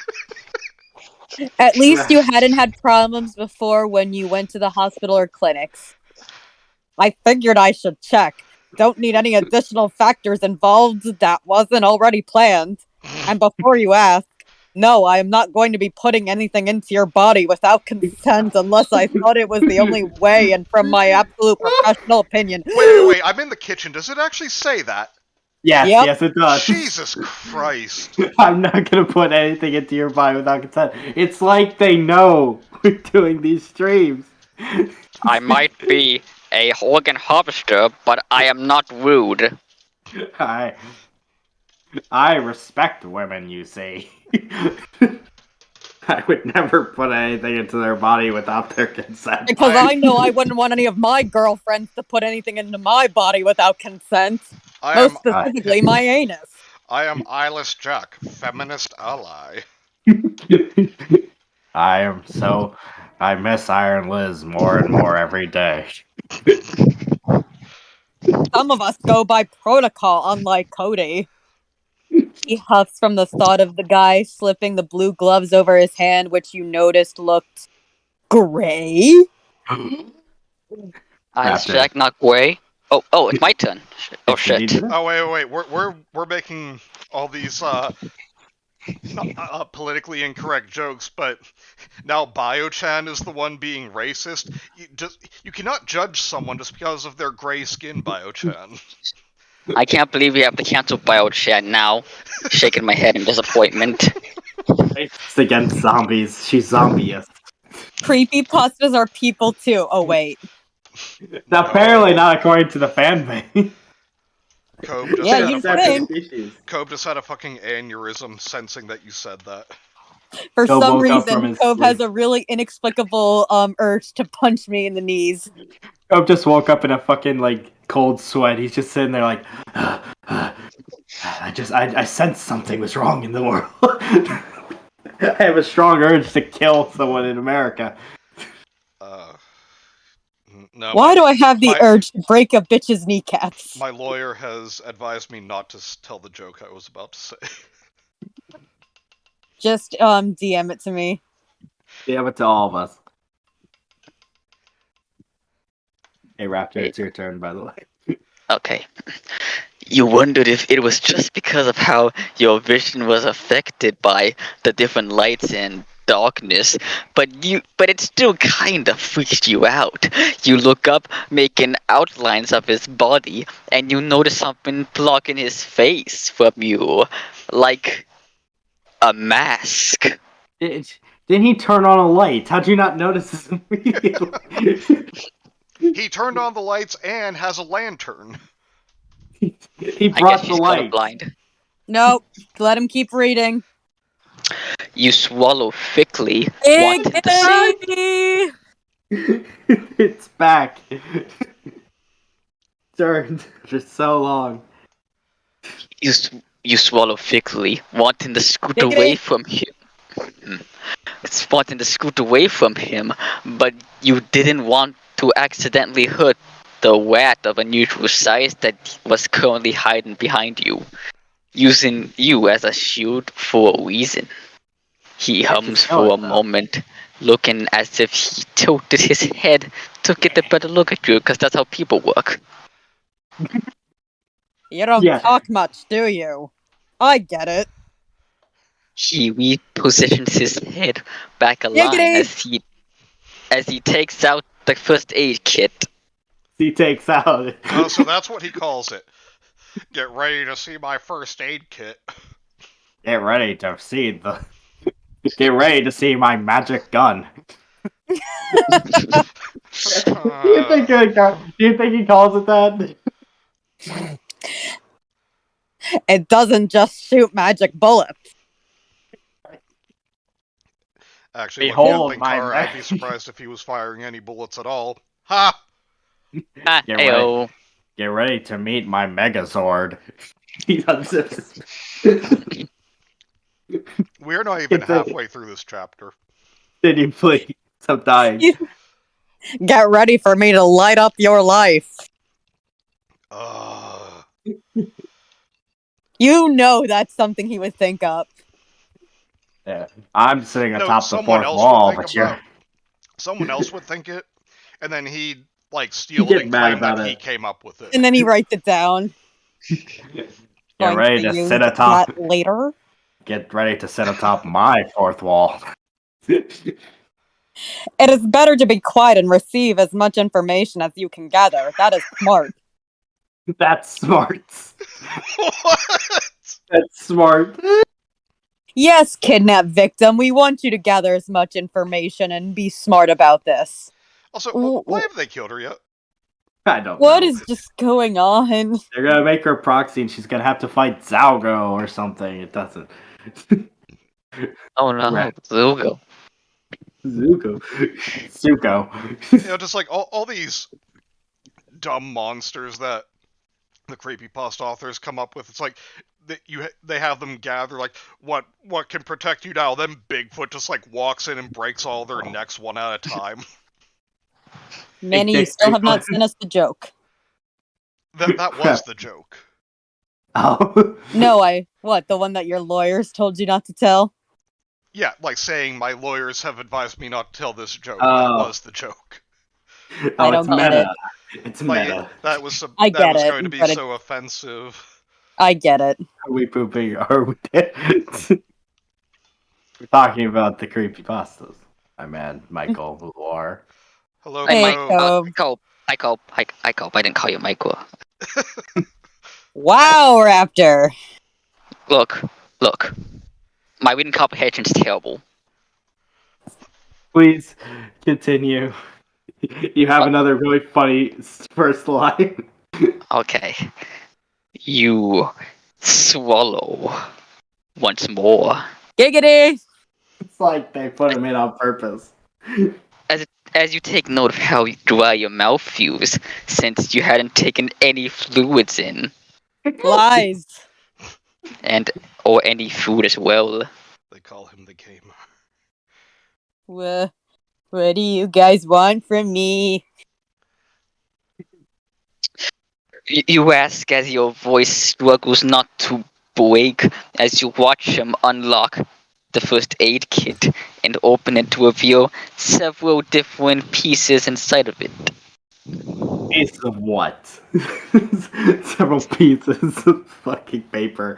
At least you hadn't had problems before when you went to the hospital or clinics. I figured I should check. Don't need any additional factors involved that wasn't already planned. And before you ask, no, I am not going to be putting anything into your body without consent unless I thought it was the only way and from my absolute professional opinion. Wait, I'm in the kitchen. Does it actually say that? Yes, Yep. yes, it does. Jesus Christ. I'm not gonna put anything into your body without consent. It's like they know we're doing these streams. I might be a organ harvester, but I am not rude. I respect women, you see. I would never put anything into their body without their consent. Because I know I wouldn't want any of my girlfriends to put anything into my body without consent. Most specifically, my anus. I am Eyeless Jack, feminist ally. I miss Iron Liz more and more every day. Some of us go by protocol, unlike Cody. He huffs from the thought of the guy slipping the blue gloves over his hand, which you noticed looked gray. Ice Jack, not gray. Oh, it's my turn. Oh shit. Oh wait. We're making all these politically incorrect jokes, but now Bio-chan is the one being racist. You cannot judge someone just because of their gray skin, Bio-chan. I can't believe we have to cancel Bio-chan now. Shaking my head in disappointment. It's against zombies. She's zombie-ist. Creepypastas are people too. Oh wait. Apparently not according to the fan base. Cobe just had a fucking aneurysm sensing that you said that. For some reason, Cobe has a really inexplicable urge to punch me in the knees. Cobe just woke up in a fucking cold sweat. He's just sitting there like, I sensed something was wrong in the world. I have a strong urge to kill someone in America. No. Why do I have the urge to break a bitch's kneecaps? My lawyer has advised me not to tell the joke I was about to say. Just DM it to me. DM it to all of us. Hey Raptor, it's your turn, by the way. Okay. You wondered if it was just because of how your vision was affected by the different lights and darkness, but it still kind of freaked you out. You look up, making outlines of his body, and you notice something blocking his face from you, like a mask. Didn't he turn on a light? How'd you not notice this immediately? He turned on the lights and has a lantern. He brought the light. Colorblind. Nope. Let him keep reading. You swallow thickly. It's back. Turned for so long. You swallow thickly, wanting to scoot away from him. Wanting to scoot away from him, but you didn't want to accidentally hurt the rat of unusual size that was currently hiding behind you, using you as a shield for a reason. He hums for a moment, looking as if he tilted his head to get a better look at you, because that's how people work. You don't talk much, do you? I get it. He repositions his head back a line as he takes out the first aid kit. He takes out. Oh, so that's what he calls it. Get ready to see my first aid kit. Get ready to see my magic gun. Do you think he calls it that? It doesn't just shoot magic bullets. Actually, I'd be surprised if he was firing any bullets at all. Ha! Get ready to meet my Megazord. We're not even halfway through this chapter. Did you please? I'm dying. Get ready for me to light up your life. You know that's something he would think up. Yeah, I'm sitting atop the fourth wall, but someone else would think it, and then he'd steal it and claim that he came up with it. And then he writes it down. Get ready to sit atop later. Get ready to sit atop my fourth wall. It is better to be quiet and receive as much information as you can gather. That is smart. That's smart. What? That's smart. Yes, kidnap victim, we want you to gather as much information and be smart about this. Also, why have they killed her yet? I don't know. What is just going on? They're gonna make her proxy and she's gonna have to fight Zalgo or something. It doesn't. Oh no, Right. Zugo. Zuko. Just like all these dumb monsters that the creepypasta authors come up with. It's like they have them gather like what can protect you now. Then Bigfoot just like walks in and breaks all their necks one at a time. Manny, you still have not sent us the joke. That was the joke. Oh. No, the one that your lawyers told you not to tell? Yeah, like saying my lawyers have advised me not to tell this joke. Oh. That was the joke. I It's don't get meta. it. It's Like meta. that was I that get was it, going to be but so offensive. I get it. Are we pooping? Are we We're talking about the creepypastas. My man, Michael Loire. Hello, Hey, Mike. Crow. I didn't call you Michael. Wow, Raptor. Look. My reading comprehension's terrible. Please continue. You have another really funny first line. Okay. You swallow once more. Giggity! It's like they put him in on purpose. As you take note of how dry your mouth feels, since you hadn't taken any fluids in, Lies. or any food as well. They call him the gamer. What do you guys want from me? You ask as your voice struggles not to break as you watch him unlock the first aid kit and open it to reveal several different pieces inside of it. Piece of what? Several pieces of fucking paper.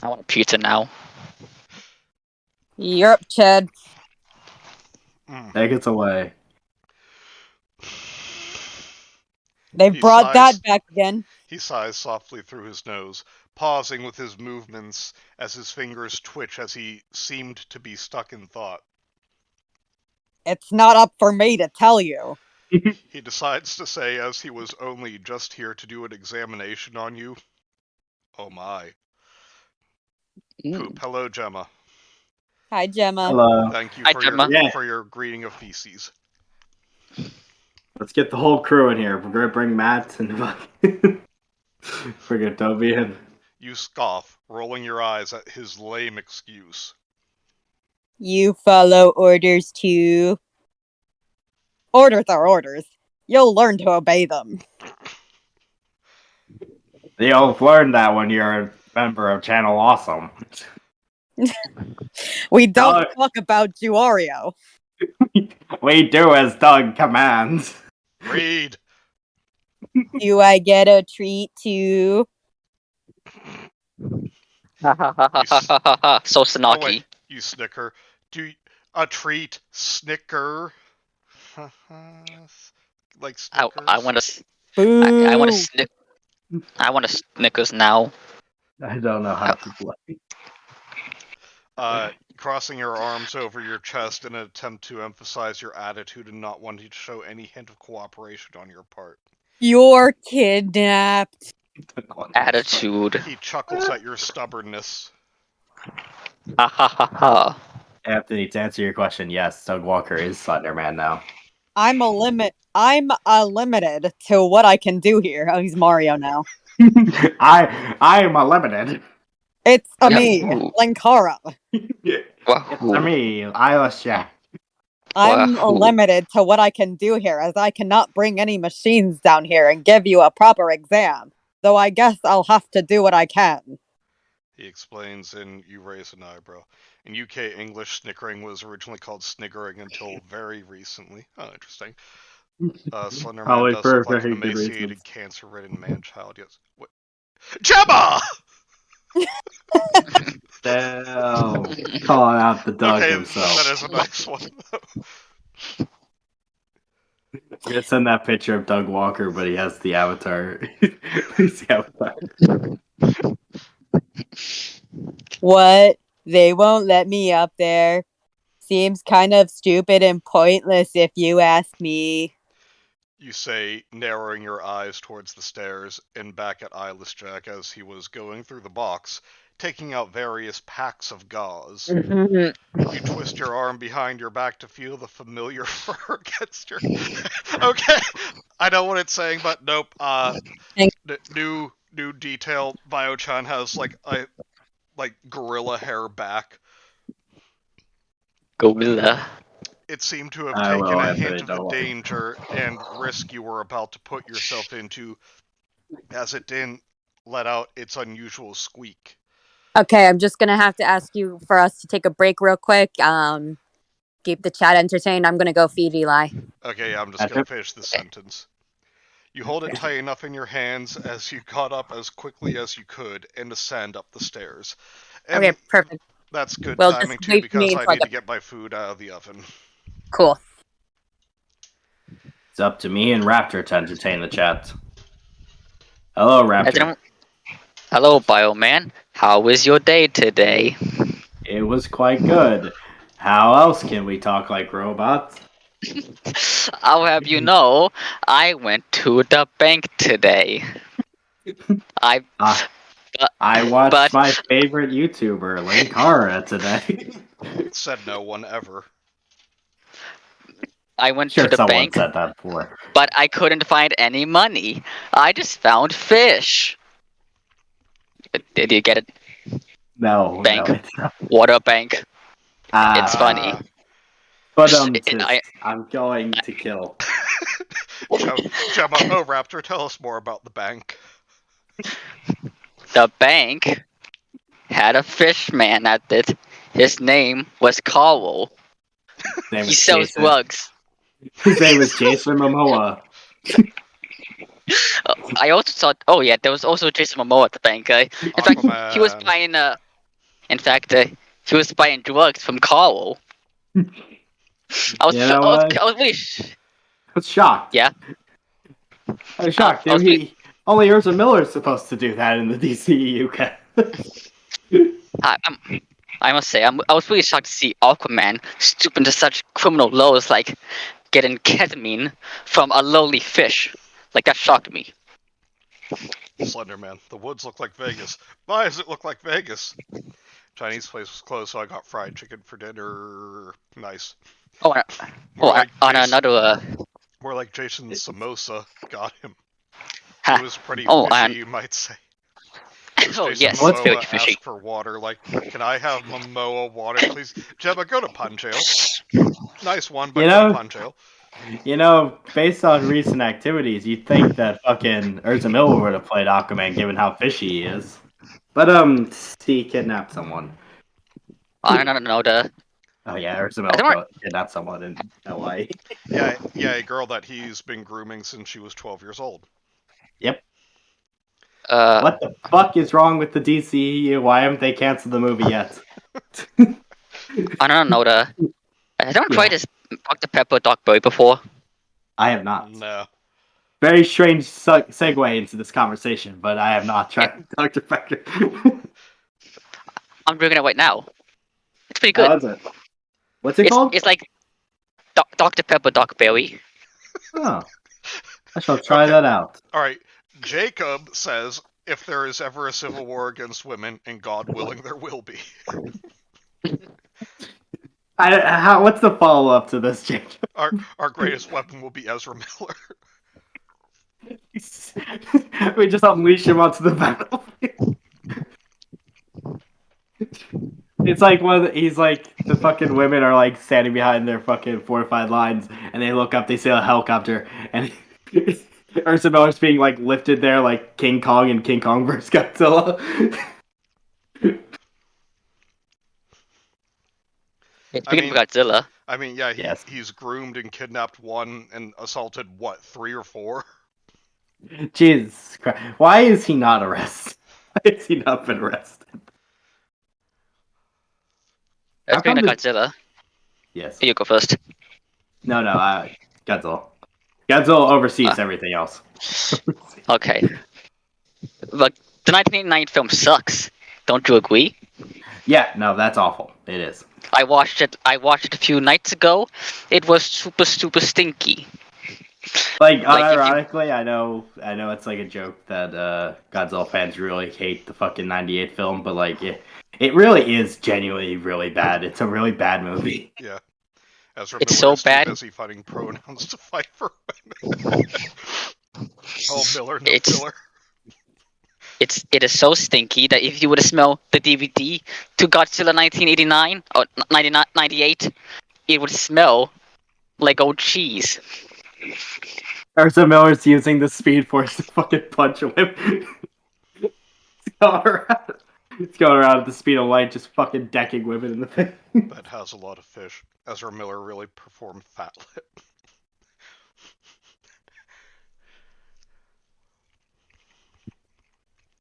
I want a pizza now. Europe, Chad. Take it away. They He brought sighs. that back again. He sighs softly through his nose, pausing with his movements as his fingers twitch as he seemed to be stuck in thought. It's not up for me to tell you. He decides to say, as he was only just here to do an examination on you. Oh my. Poop. Hello, Gemma. Hi, Gemma. Hello. Thank you Hi, for Gemma. for your greeting of feces. Let's get the whole crew in here. We're gonna bring Matt and fucking friggin' Toby in. You scoff, rolling your eyes at his lame excuse. You follow orders too. Orders are orders. You'll learn to obey them. You'll learn that when you're a member of Channel Awesome. We don't Doug. talk about Juario. We do as Doug commands. Read! Do I get a treat too? So Oh snarky. wait, you snicker. A treat snicker? Like Snickers? I want to. Boo! I want to I want a Snickers now. I don't know how to play. Crossing your arms over your chest in an attempt to emphasize your attitude and not wanting to show any hint of cooperation on your part. You're kidnapped. Attitude. He chuckles at your stubbornness. Ha ha ha ha. Anthony, to answer your question, yes, Doug Walker is Slenderman now. I'm limited to what I can do here. Oh, he's Mario now. I am limited. It's Yeah. me, Ooh. Linkara. It's me, Eyeless Jack. I'm Wahoo. limited to what I can do here, as I cannot bring any machines down here and give you a proper exam. Though I guess I'll have to do what I can. He explains, and you raise an eyebrow. In UK English, snickering was originally called sniggering until very recently. Oh, interesting. Slenderman Probably does for look like an very good emaciated, reasons. cancer-ridden man-child. Yes. What? Gemma! Damn. Calling out the Doug Okay, himself. that is a nice one. I'm gonna send that picture of Doug Walker, but he has the avatar. He's the avatar. What? They won't let me up there. Seems kind of stupid and pointless if you ask me. You say, narrowing your eyes towards the stairs and back at Eyeless Jack as he was going through the box, taking out various packs of gauze. Mhm. You twist your arm behind your back to feel the familiar fur against your... Okay, I know what it's saying, but nope. New detail. Bio-chan has like gorilla hair back. Gorilla. It seemed to have I will taken a answer hint it of the double. danger and risk you were about to put yourself into, as it didn't let out its unusual squeak. Okay, I'm just gonna have to ask you for us to take a break real quick. Keep the chat entertained. I'm gonna go feed Eli. Okay, I'm just gonna finish this sentence. You hold it tight enough in your hands as you got up as quickly as you could and ascend up the stairs. And Okay, perfect. that's good Well, timing just too, wait for me because I until I need to get get my food out of the oven. cool. It's up to me and Raptor to entertain the chat. Hello, Raptor. Hello, Bioman. How was your day today? It was quite good. How else can we talk like robots? I'll have you know, I went to the bank today. I watched but- my favorite YouTuber, Linkara, today. Said no one ever. I went Sure, to the someone bank, said that before. but I couldn't find any money. I just found fish. Did you get it? No, Bank. no, it's not. Water bank. It's funny. But I- I'm going to kill. Gemma, Raptor, tell us more about the bank. The bank had a fish man at it. His name was Carl. He sells drugs. His name was Jason Momoa. I also thought, oh yeah, there was also Jason Momoa at the bank. In fact, he was buying. He was buying drugs from Carl. I was really. I was shocked. Yeah. I was shocked. Only Ursa Miller is supposed to do that in the DCEU. I must say, I was really shocked to see Aquaman stooping to such criminal lows, like getting ketamine from a lowly fish. Like, that shocked me. Slenderman, the woods look like Vegas. Why does it look like Vegas? Chinese place was closed, so I got fried chicken for dinner. Nice. More like Jason's samosa got him. It was pretty fishy, you might say. Yes, Momoa very fishy. asked for water, like, can I have Momoa water, please? Gemma, go to pun jail. Nice one, but go to pun jail. You know, based on recent activities, you'd think that fucking Ursa Miller would have played Aquaman, given how fishy he is. But he kidnapped someone. I don't know the. Oh yeah, Ursa Miller kidnapped someone in LA. Yeah, a girl that he's been grooming since she was 12 years old. Yep. What the fuck is wrong with the DCEU? Why haven't they canceled the movie yet? I don't know the. Has anyone tried this Dr. Pepper Dog Berry before? I have not. No. Very strange segue into this conversation, but I have not tried Dr. Pepper. I'm drinking it right now. It's pretty good. How is it? What's it called? It's like Dr. Pepper Dog Berry. Oh. I shall try that out. Alright. Jacob says, if there is ever a civil war against women, and God willing there will be. What's the follow-up to this, Jacob? Our greatest weapon will be Ezra Miller. We just unleash him onto the battlefield. It's like the fucking women are like standing behind their fucking fortified lines, and they look up, they see a helicopter, and Ursa Miller's being like lifted there like King Kong and King Kong vs. Godzilla. Speaking of Godzilla. I mean, yeah, he's groomed and kidnapped one and assaulted, 3 or 4? Jesus Christ. Why is he not arrested? Why has he not been arrested? Speaking of Godzilla. Yes. You go first. No, Godzilla. Godzilla oversees everything else. Okay. But the 1989 film sucks. Don't you agree? Yeah, no, that's awful. It is. I watched it a few nights ago. It was super, super stinky. Like, Like, if you unironically, I know it's like a joke that Godzilla fans really hate the fucking '98 film, but like, it really is genuinely really bad. It's a really bad movie. Yeah. Ezra It's Miller so is too bad. busy finding pronouns to fight for women. Oh, Miller, no It's filler. it is so stinky that if you were to smell the DVD to Godzilla 1989 or 98, it would smell like old cheese. Ursa Miller's using the Speed Force to fucking punch him. It's going around at the speed of light, just fucking decking women in the face. That has a lot of fish. Ezra Miller really performed Fat Lip.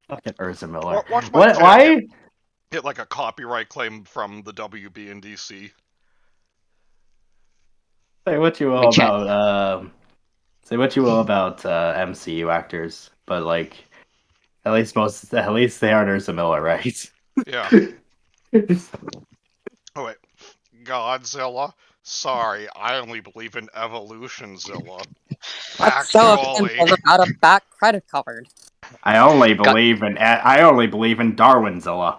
Fucking Ursa Miller. Watch my What? Why? Get like a copyright claim from the WB and DC. Say what you will about MCU actors, but like at least they aren't Ursa Miller, right? Yeah. Oh wait, Godzilla? Sorry, I only believe in Evolutionzilla. That's so Actually, offensive about a back credit card. I only believe in Darwinzilla.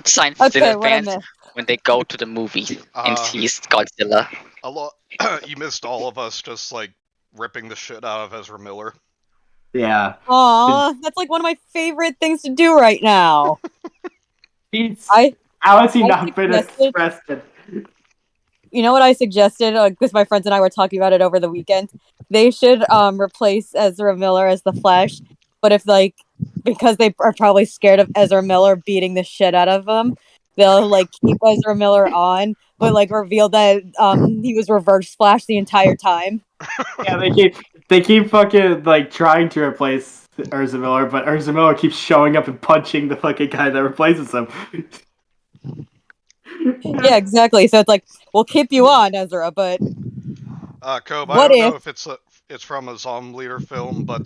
Scientists in Okay, what I advance missed. when they go to the movie and see Godzilla. you missed all of us just like ripping the shit out of Ezra Miller. Yeah. Aw, that's like one of my favorite things to do right now. How has he I not been suggested- expressed? You know what I suggested? Because my friends and I were talking about it over the weekend. They should replace Ezra Miller as the Flash, but if because they are probably scared of Ezra Miller beating the shit out of them, they'll keep Ezra Miller on, but reveal that he was Reverse Flash the entire time. Yeah, they keep fucking trying to replace Ursa Miller, but Ursa Miller keeps showing up and punching the fucking guy that replaces him. Yeah, exactly. So it's we'll keep you on, Ezra, but Cobe, what I don't know if it's from a Leader film, but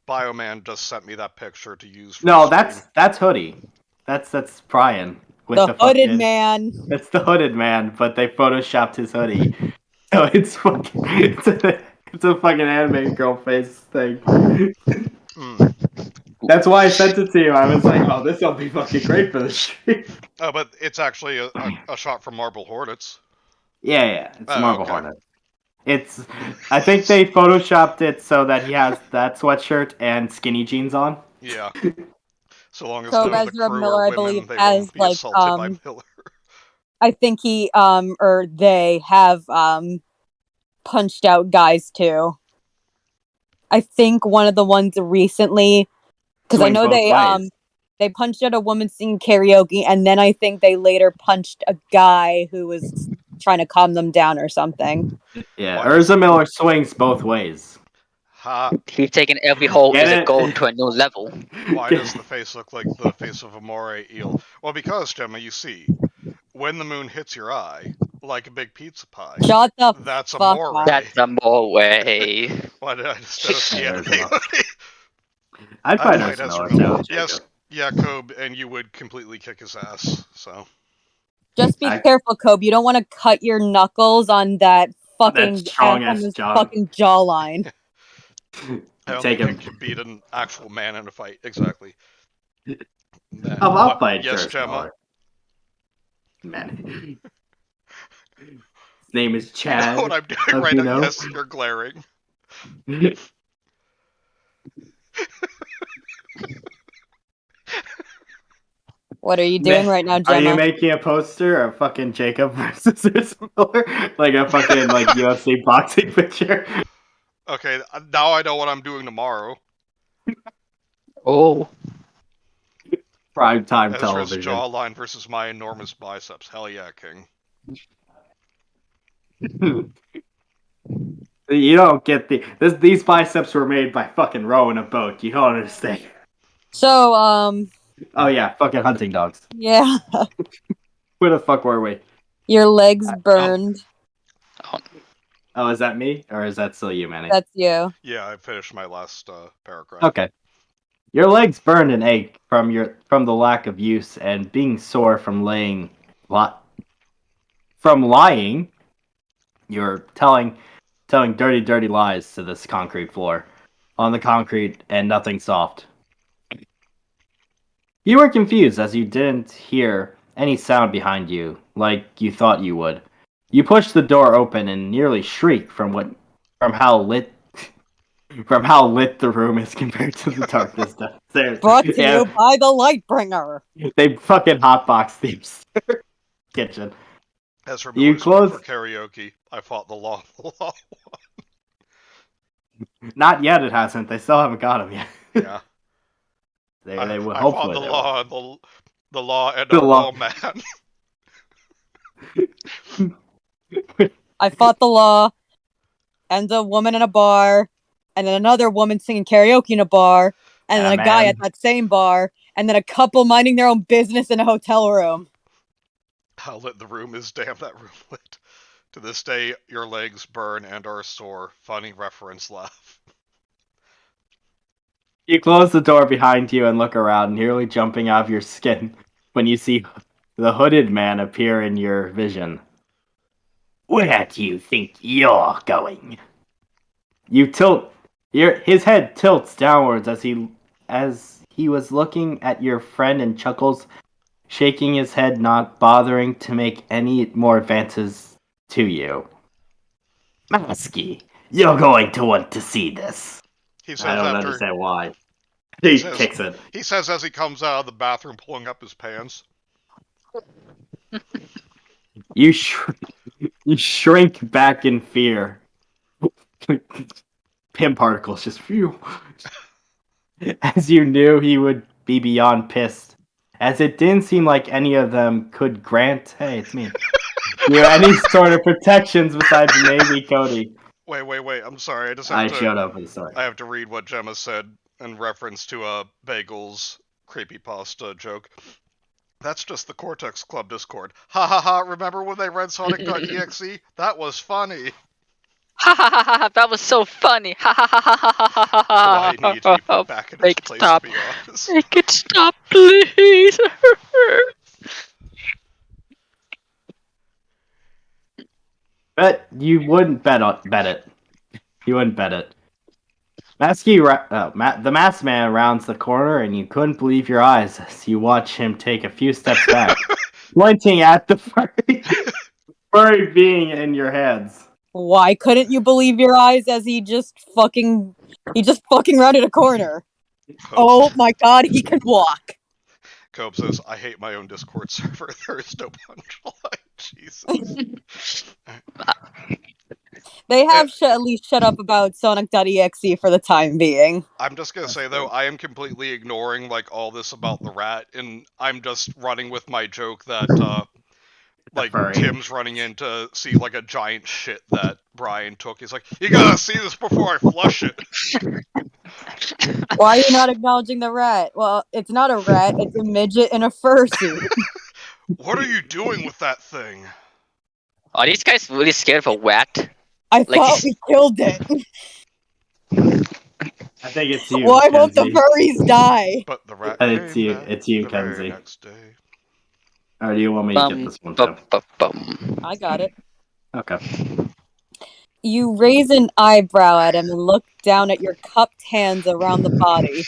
Bioman just sent me that picture to use for No, the stream. that's Hoodie. That's Brian with the hooded man. It's the hooded man, but they photoshopped his hoodie. So it's fucking it's a fucking anime girl face thing. That's why I sent it to you. I was like, oh, this will be fucking great for the stream. Oh, but it's actually a shot from Marble Hornets. Yeah, it's Marble okay. Hornet. I think they photoshopped it so that he has that sweatshirt and skinny jeans on. Yeah. So long as So none of the Ezra crew Miller, are I women, believe, they has won't be assaulted by Miller. I think he or they have punched out guys too. I think one of the ones recently, because I know they punched out a woman singing karaoke, and then I think they later punched a guy who was trying to calm them down or something. Yeah, Ursa Miller swings both ways. He's taken every hole is a goal to a new level. Why does the face look like the face of a moray eel? Well, because, Gemma, you see, when the moon hits your eye, like a big pizza pie, Shut the that's a fuck moray. up. That's a moray. Why did I instead of the anime? I'd find Ursa Miller too. Yes, yeah, Kobe, and you would completely kick his ass, so. Just be careful, Kobe. You don't want to cut your knuckles on that fucking fucking jawline. I don't think you could beat an actual man in a fight. Exactly. I'll fight yes, Ursa Gemma. Miller. Man. His name is Chad. You know what I'm doing right now? Yes, you're glaring. What are you doing right now, Gemma? Are you making a poster of fucking Jacob versus Ursa Miller? Like a fucking UFC boxing picture? Okay, now I know what I'm doing tomorrow. Oh. Prime time Ezra's television. jawline versus my enormous biceps. Hell yeah, King. You don't get these biceps were made by fucking rowing a boat. You don't understand. So, Oh yeah, fucking hunting dogs. Yeah. Where the fuck were we? Your legs burned. Oh, is that me? Or is that still you, Manny? That's you. Yeah, I finished my last paragraph. Okay. Your legs burned and ached from the lack of use and being sore from lying. You're telling telling dirty, dirty lies to this concrete floor. On the concrete, and nothing soft. You were confused as you didn't hear any sound behind you, like you thought you would. You pushed the door open and nearly shrieked from how lit the room is compared to the darkness downstairs. Brought to you by the Lightbringer. They fucking hotboxed the kitchen. As for You Miller's close- for karaoke, I fought the law. The law. Not yet. It hasn't. They still haven't got him yet. Yeah. They will. I Hopefully, fought they will. the law and The our law. lawman. I fought the law, and a woman in a bar, and then another woman singing karaoke in a bar, and then a guy man. at that same bar, and then a couple minding their own business in a hotel room. How lit the room is, damn that room lit. To this day, your legs burn and are sore. Funny reference laugh. You close the door behind you and look around, nearly jumping out of your skin when you see the hooded man appear in your vision. Where do you think you're going? His head tilts downwards as he was looking at your friend and chuckles, shaking his head, not bothering to make any more advances to you. Masky, you're going to want to see this. He says I don't after understand why. He He says- kicks it. he says as he comes out of the bathroom pulling up his pants. You shrink back in fear. Pim particles just phew. As you knew he would be beyond pissed. As it didn't seem like any of them could grant, hey, it's me, you any sort of protections besides maybe Cody. Wait, I'm sorry, I showed up for the story. I have to read what Gemma said in reference to Bagel's creepypasta joke. That's just the Cortex Club Discord. Ha ha ha, remember when they read Sonic.exe? That was funny. Ha ha ha ha! That was so funny! Ha ha ha ha ha ha ha Why ha! it needs to be put back in its Make it place, stop! to be honest. Make it stop, please! But you wouldn't bet it. You wouldn't bet it. The masked man rounds the corner, and you couldn't believe your eyes as you watch him take a few steps back, pointing at the furry being in your hands. Why couldn't you believe your eyes as he just fucking rounded a corner? Oh my god, he can walk. Cope says, I hate my own Discord server. There is no punchline. Jesus. They have at least shut up about Sonic.exe for the time being. I'm just gonna say though, I am completely ignoring like all this about the rat, and I'm just running with my joke that like furry. Tim's running in to see like a giant shit that Brian took. He's like, you gotta see this before I flush it. Why are you not acknowledging the rat? Well, it's not a rat, it's a midget in a fursuit. What are you doing with that thing? Are these guys really scared of a rat? I Like thought this- we killed it. I think it's you. Why won't the Kenzie. furries die? But the rat It's came you. back It's you, the very Kenzie. next day. Or do you want me to get this one too? Bum. I got it. Okay. You raise an eyebrow at him and look down at your cupped hands around the body.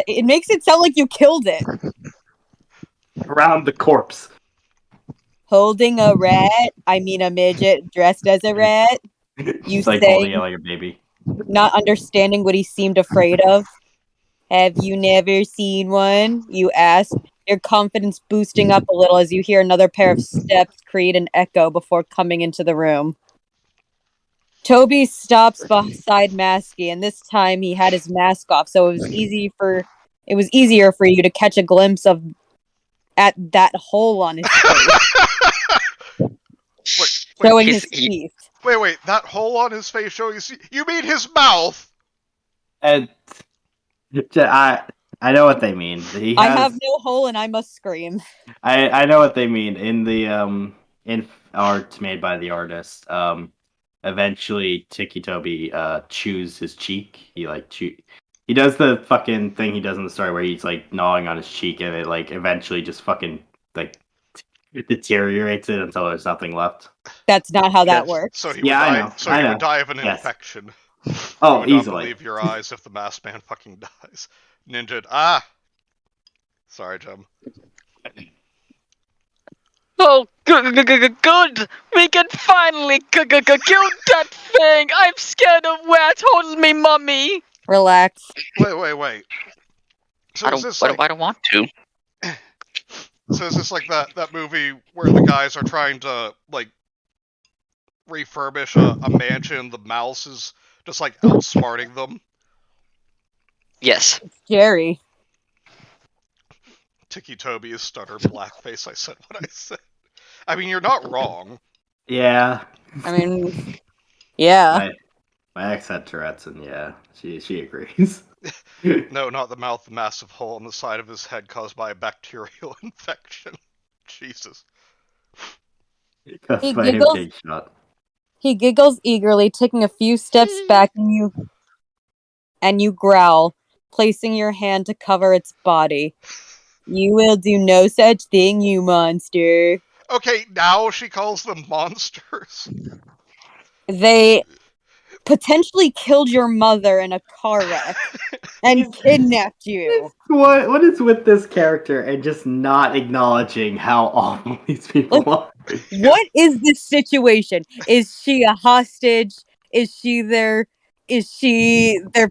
It makes it sound like you killed it. Around the corpse. Holding a rat, I mean a midget dressed as a rat, He's like holding it like a baby. not understanding what he seemed afraid of. Have you never seen one? You ask, your confidence boosting up a little as you hear another pair of steps create an echo before coming into the room. Toby stops beside Masky, and this time he had his mask off, so it was easier for you to catch a glimpse at that hole on his face, showing his teeth. Wait, that hole on his face showing his teeth? You mean his mouth? And I know what they mean. I have no hole and I must scream. I know what they mean. In the in art made by the artist, eventually Tiki Toby chews his cheek. He does the fucking thing he does in the story where he's like gnawing on his cheek, and it like eventually just fucking like It deteriorates it until there's nothing left. That's not how that Yes. works. So he Yeah, would I die. know, So I he know. would die of an Yes. infection. Oh, You would easily. not believe your eyes if the masked man fucking dies. Ninja. Sorry, Jem. Oh, good! We can finally kill that thing! I'm scared of rats! Hold me, mummy! Relax. Wait. So I is this like? I don't want to. So is this like that movie where the guys are trying to like refurbish a mansion? The mouse is just like outsmarting them. Yes. Jerry. Tiki Toby is stutter blackface. I said what I said. I mean, you're not wrong. Yeah. I mean, yeah. My ex had Tourette's, and yeah, she agrees. No, not the mouth, the massive hole in the side of his head caused by a bacterial infection. Jesus. Caused He by him giggles. getting shot. He giggles eagerly, taking a few steps back, and you growl, placing your hand to cover its body. You will do no such thing, you monster. Okay, now she calls them monsters. They potentially killed your mother in a car wreck and kidnapped you. What is with this character and just not acknowledging how awful these people are? What is this situation? Is she a hostage? Is she their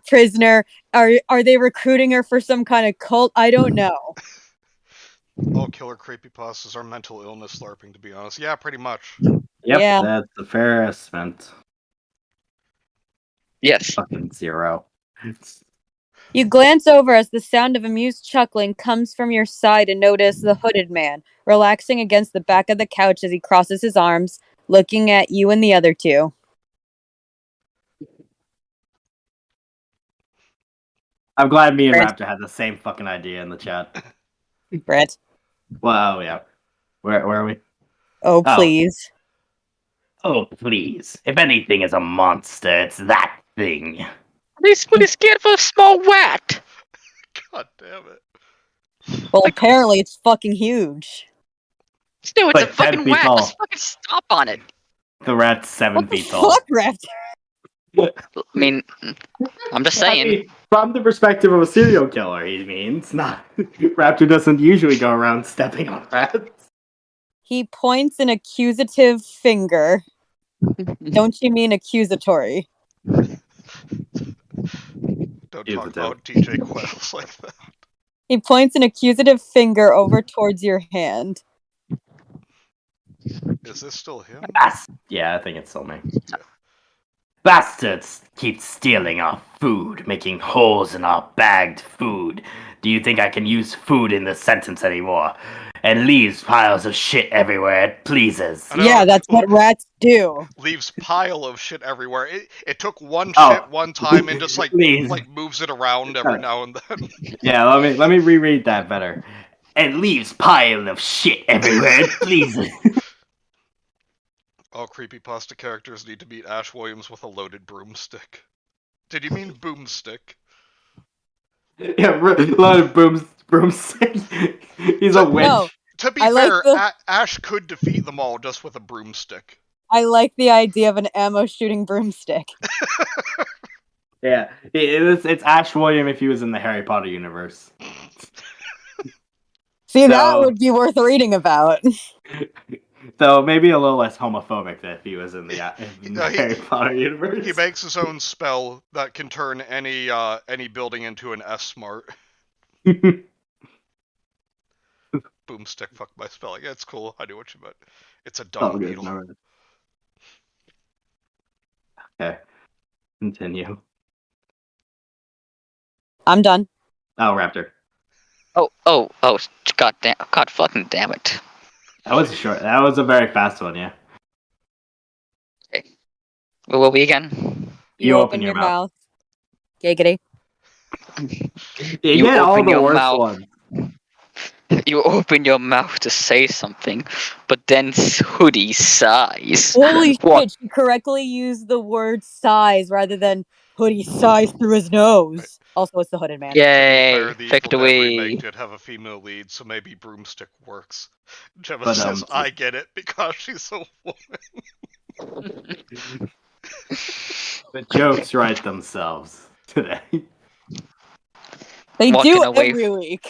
prisoner? Are they recruiting her for some kind of cult? I don't know. All killer creepypastas are mental illness LARPing, to be honest. Yeah, pretty much. Yep, Yeah. that's the fair estimate. Yes. Fucking 0. You glance over as the sound of amused chuckling comes from your side and notice the hooded man, relaxing against the back of the couch as he crosses his arms, looking at you and the other two. I'm glad me and Brett. Raptor had the same fucking idea in the chat. Brett. Well, yeah. Where are we? Oh, please. Oh, please. If anything is a monster, it's that thing. He's really scared of a small rat. God damn it. Well, apparently it's fucking huge. Still, it's But a fucking 10 feet rat. tall. Let's fucking stop on it. The rat's 7 What the feet tall. fuck, Raptor? I mean, I'm just saying. I mean, from the perspective of a serial killer, he means not. Raptor doesn't usually go around stepping on rats. He points an accusative finger. Don't you mean accusatory? Don't Use talk the about DJ Quells like that. He points an accusative finger over towards your hand. Is this still him? Yeah, I think it's still me. Yeah. Bastards keep stealing our food, making holes in our bagged food. Do you think I can use food in this sentence anymore? And leaves piles of shit everywhere it pleases. I know. Yeah, that's what rats do. Leaves pile of shit everywhere. It took one Oh. shit one time and just like Please. moves it around every now and then. Yeah, let me reread that better. And leaves pile of shit everywhere it pleases. All creepypasta characters need to meet Ash Williams with a loaded broomstick. Did you mean boomstick? Yeah, loaded broomstick. He's a witch. No. To be I like fair, Ash could defeat them all just with a broomstick. I like the idea of an ammo shooting broomstick. Yeah, it's Ash William if he was in the Harry Potter universe. See, that would be worth reading about. So maybe a little less homophobic than if he was in the Harry Potter universe. He makes his own spell that can turn any building into an S-smart. Boomstick, fuck my spelling. Yeah, it's cool. I knew what you meant. It's a dung beetle. No. Okay. Continue. I'm done. Oh, Raptor. Oh, God fucking damn it. That was short. That was a very fast one, yeah. Okay. Where were we again? You open your mouth. Giggity. You get all open the your worst mouth. ones. You open your mouth to say something, but then hoodie sighs. Holy What? shit, she correctly used the word size rather than hoodie size through his nose. Also, it's the hooded man. To be Yay! fair, the Evil Dead Victory! remake did have a female lead, so maybe Broomstick works. Gemma But, says, I get it, because she's a woman. The jokes write themselves today. They Walking do away every week.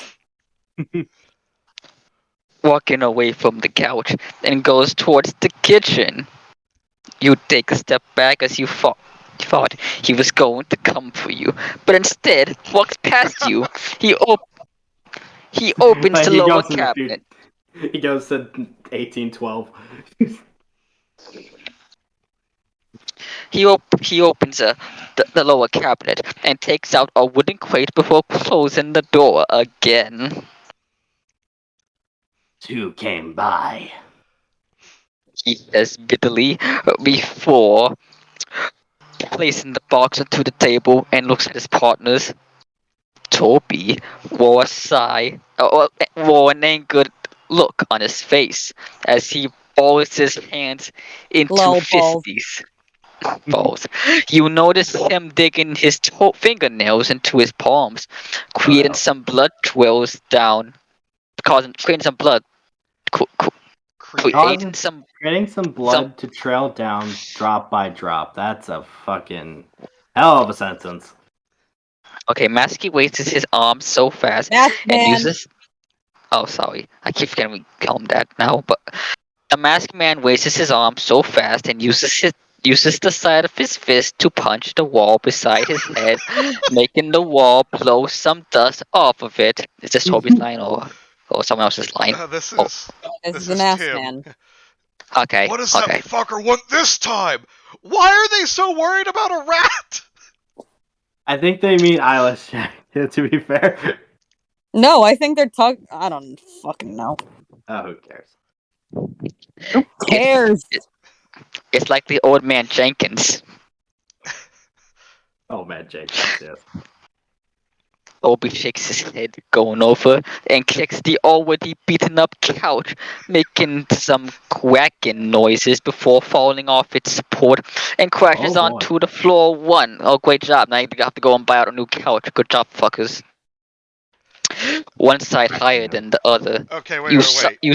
Walking away from the couch and goes towards the kitchen. You take a step back as you thought he was going to come for you, but instead walks past you. He opens Like, the he lower goes in the cabinet. He goes to 1812. He opens the lower cabinet and takes out a wooden crate before closing the door again. Two came by. He says bitterly before placing the box onto the table and looks at his partners. Toby wore an angered look on his face as he balls his hands into Lol, balls. fisties. Balls. You notice him digging his fingernails into his palms, creating some blood trails down, creating some blood, creating some. Creating some blood to trail down drop by drop. That's a fucking hell of a sentence. Okay, Masky wastes his arm so fast Mask and man. uses. Oh, sorry, I keep forgetting we call him that now. But the masked man raises his arm so fast and uses the side of his fist to punch the wall beside his head, making the wall blow some dust off of it. Is this Toby's line or someone else's line? This This is is the mask Tim. man. Okay. What does that fucker want this time? Why are they so worried about a rat? I think they mean eyelash jack, to be fair. No, I think they're talking. I don't fucking know. Oh, who cares? Who cares? It's like the old man Jenkins. Oh, man, Jake, yes. Toby shakes his head, going over and kicks the already beaten up couch, making some quacking noises before falling off its support and crashes onto the floor. Oh, great job. Now you have to go and buy out a new couch. Good job, fuckers. One side higher than the other. Okay, wait. You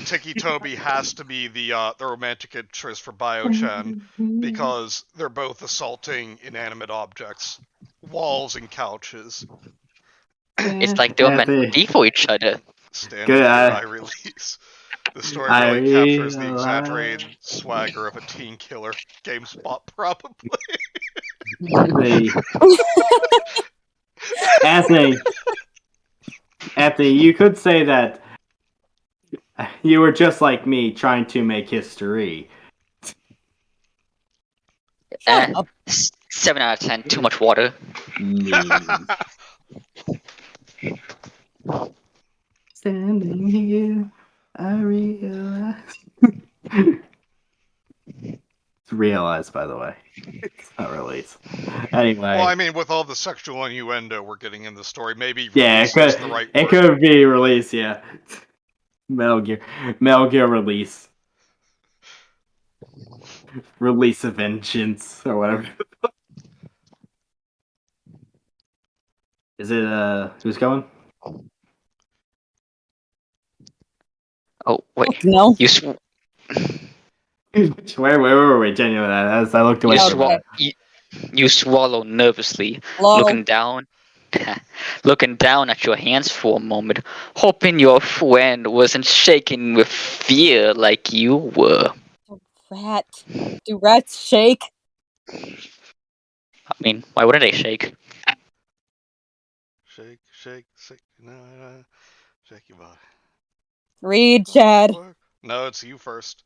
Tiki Toby has to be the romantic interest for Bio-chan because they're both assaulting inanimate objects, walls and couches. It's like they're meant to be for each other. Standard I release. The story really captures the exaggerated swagger of a teen killer. GameSpot, probably. Anthony, you could say that you were just like me, trying to make history. 7 out of 10. Too much water. Standing here, I realize. It's realized, by the way. It's not released. Anyway. Well, I mean, with all the sexual innuendo we're getting in the story, maybe release is the right word. It could be released, yeah. Metal Gear release. Release of Vengeance, or whatever. Is it, who's going? Oh, wait. No. Where were we? Genuinely, as I looked away you swallow nervously, looking down at your hands for a moment, hoping your friend wasn't shaking with fear like you were. Do rats shake? I mean, why wouldn't they shake? Shake, no, shake your body. Read, Chad. No, it's you first.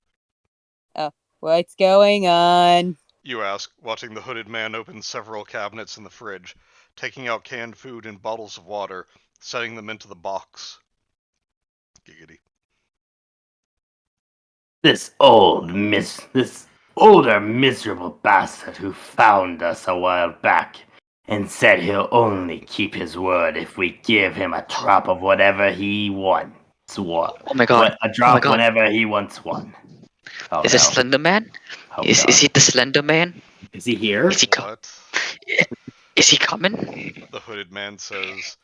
Oh, what's going on? You ask, watching the hooded man open several cabinets in the fridge, taking out canned food and bottles of water, setting them into the box. Giggity. This older miserable bastard who found us a while back and said he'll only keep his word if we give him a drop of whatever he wants. Oh my god. A drop whenever he wants one. Is this Slender Man? Oh, Is God. he the Slender Man? Is he here? Is he What? Is he coming? The hooded man says,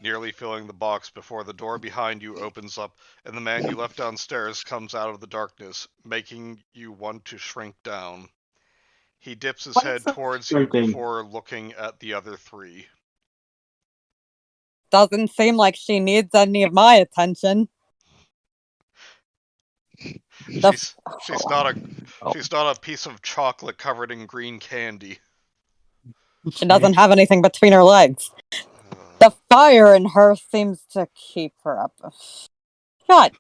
nearly filling the box before the door behind you opens up and the man you left downstairs comes out of the darkness, making you want to shrink down. He dips his head towards you before looking at the other three. Doesn't seem like she needs any of my attention. She's not a piece of chocolate covered in green candy. She doesn't have anything between her legs. The fire in her seems to keep her up. Shut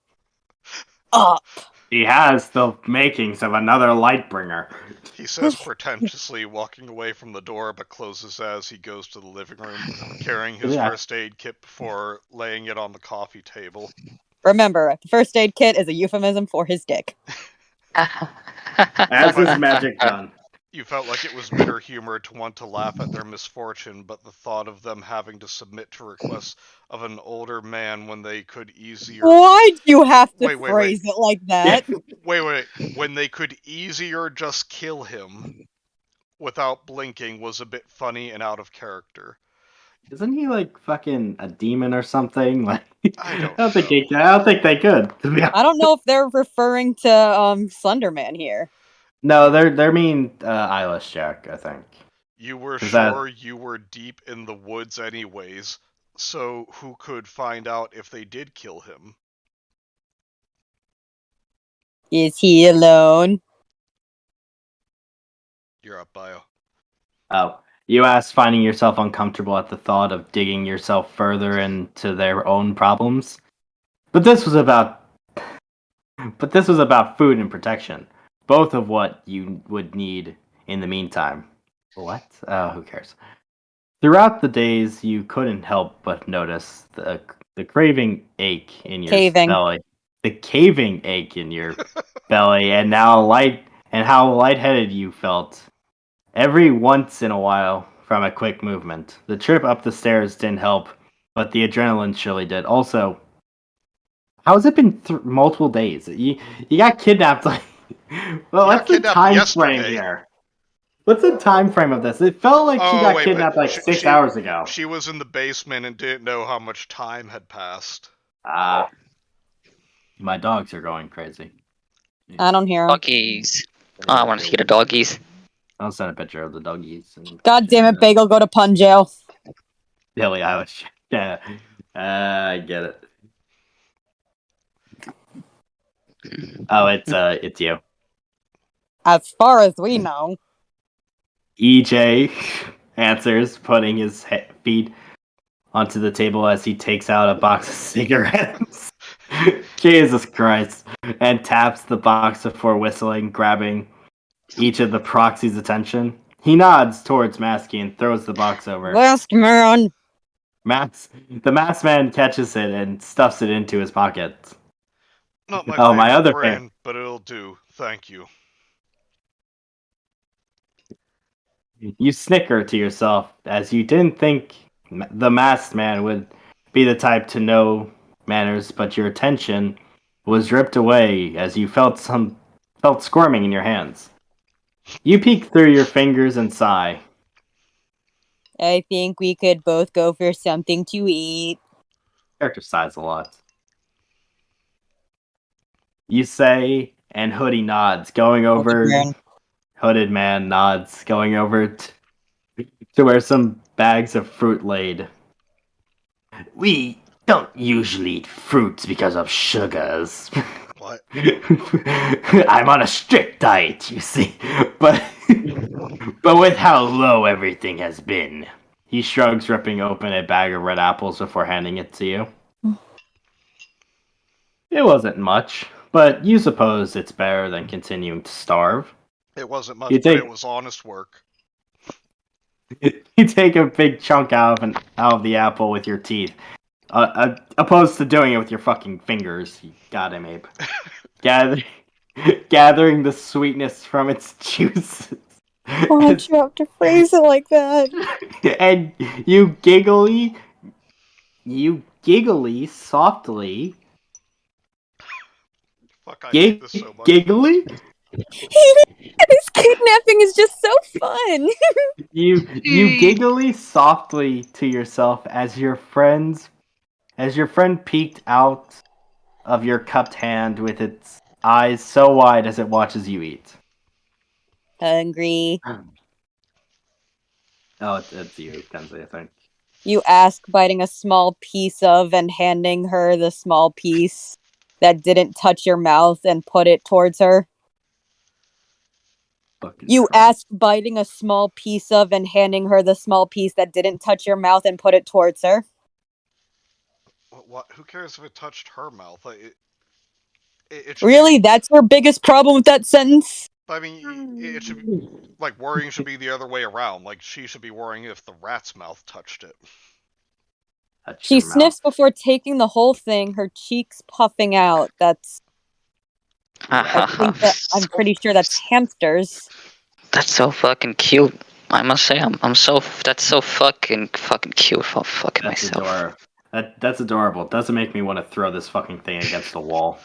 up. He has the makings of another Lightbringer. He says pretentiously, walking away from the door, but closes as he goes to the living room, carrying his first aid kit before laying it on the coffee table. Remember, the first aid kit is a euphemism for his dick. As his magic gun. You felt like it was bitter humor to want to laugh at their misfortune, but the thought of them having to submit to requests of an older man when they could easier... Why'd you have to phrase it like that? Wait. When they could easier just kill him without blinking was a bit funny and out of character. Isn't he like fucking a demon or something? Like I don't don't think they could. To be honest. I don't know if they're referring to Slenderman here. No, they're mean Eyelash Jack, I think. You were sure you were deep in the woods anyways, so who could find out if they did kill him? Is he alone? You're up, Bio. Oh, you asked, finding yourself uncomfortable at the thought of digging yourself further into their own problems. But this was about food and protection, both of what you would need in the meantime. What? Who cares? Throughout the days, you couldn't help but notice the craving ache in your belly. The caving ache in your belly, and how lightheaded you felt every once in a while from a quick movement. The trip up the stairs didn't help, but the adrenaline surely did. Also, how has it been multiple days? You got kidnapped like... Well, what's the time frame here? What's the time frame of this? It felt like she got kidnapped like 6 hours ago. She was in the basement and didn't know how much time had passed. My dogs are going crazy. I don't hear them. Doggies. Oh, I want to see the doggies. I'll send a picture of the doggies. God damn it, Bagel, go to pun jail. Billy Eilish. Yeah, I get it. Oh, it's you. As far as we know. EJ answers, putting his feet onto the table as he takes out a box of cigarettes. Jesus Christ. And taps the box before whistling, grabbing each of the proxy's attention. He nods towards Masky and throws the box over. Last man! The masked man catches it and stuffs it into his pocket. Not my favorite my other brand, but it'll do. Thank you. You snicker to yourself, as you didn't think the masked man would be the type to know manners, but your attention was ripped away as you felt squirming in your hands. You peek through your fingers and sigh. I think we could both go for something to eat. Character sighs a lot. You say, and Hoodie nods, going over... Hooded man nods, going over to where some bags of fruit laid. We don't usually eat fruits because of sugars. What? I'm on a strict diet, you see. But with how low everything has been. He shrugs, ripping open a bag of red apples before handing it to you. It wasn't much, but you suppose it's better than continuing to starve. It wasn't much, but it was honest work. You take a big chunk out of the apple with your teeth, opposed to doing it with your fucking fingers. You got him, Abe. Gathering the sweetness from its juices. Why'd you have to phrase it like that? And you giggly, softly. Fuck, I hate this so much. Giggly? Kidnapping is just so fun. You giggly softly to yourself as your friend peeked out of your cupped hand with its eyes so wide as it watches you eat. Hungry. Oh, it's you, Kenzie, I think. You ask, biting a small piece of and handing her the small piece that didn't touch your mouth and put it towards her. Fucking You troll. ask, biting a small piece of and handing her the small piece that didn't touch your mouth and put it towards her. What? Who cares if it touched her mouth? It should Really? be. That's your biggest problem with that sentence? I mean, it should be, like, worrying should be the other way around. Like, she should be worrying if the rat's mouth touched it. Touch She your mouth. sniffs before taking the whole thing, her cheeks puffing out. That's. I'm pretty sure that's hamsters. That's so fucking cute. I must say, that's so fucking cute for fucking That's myself. adorable. That's adorable. It doesn't make me want to throw this fucking thing against the wall.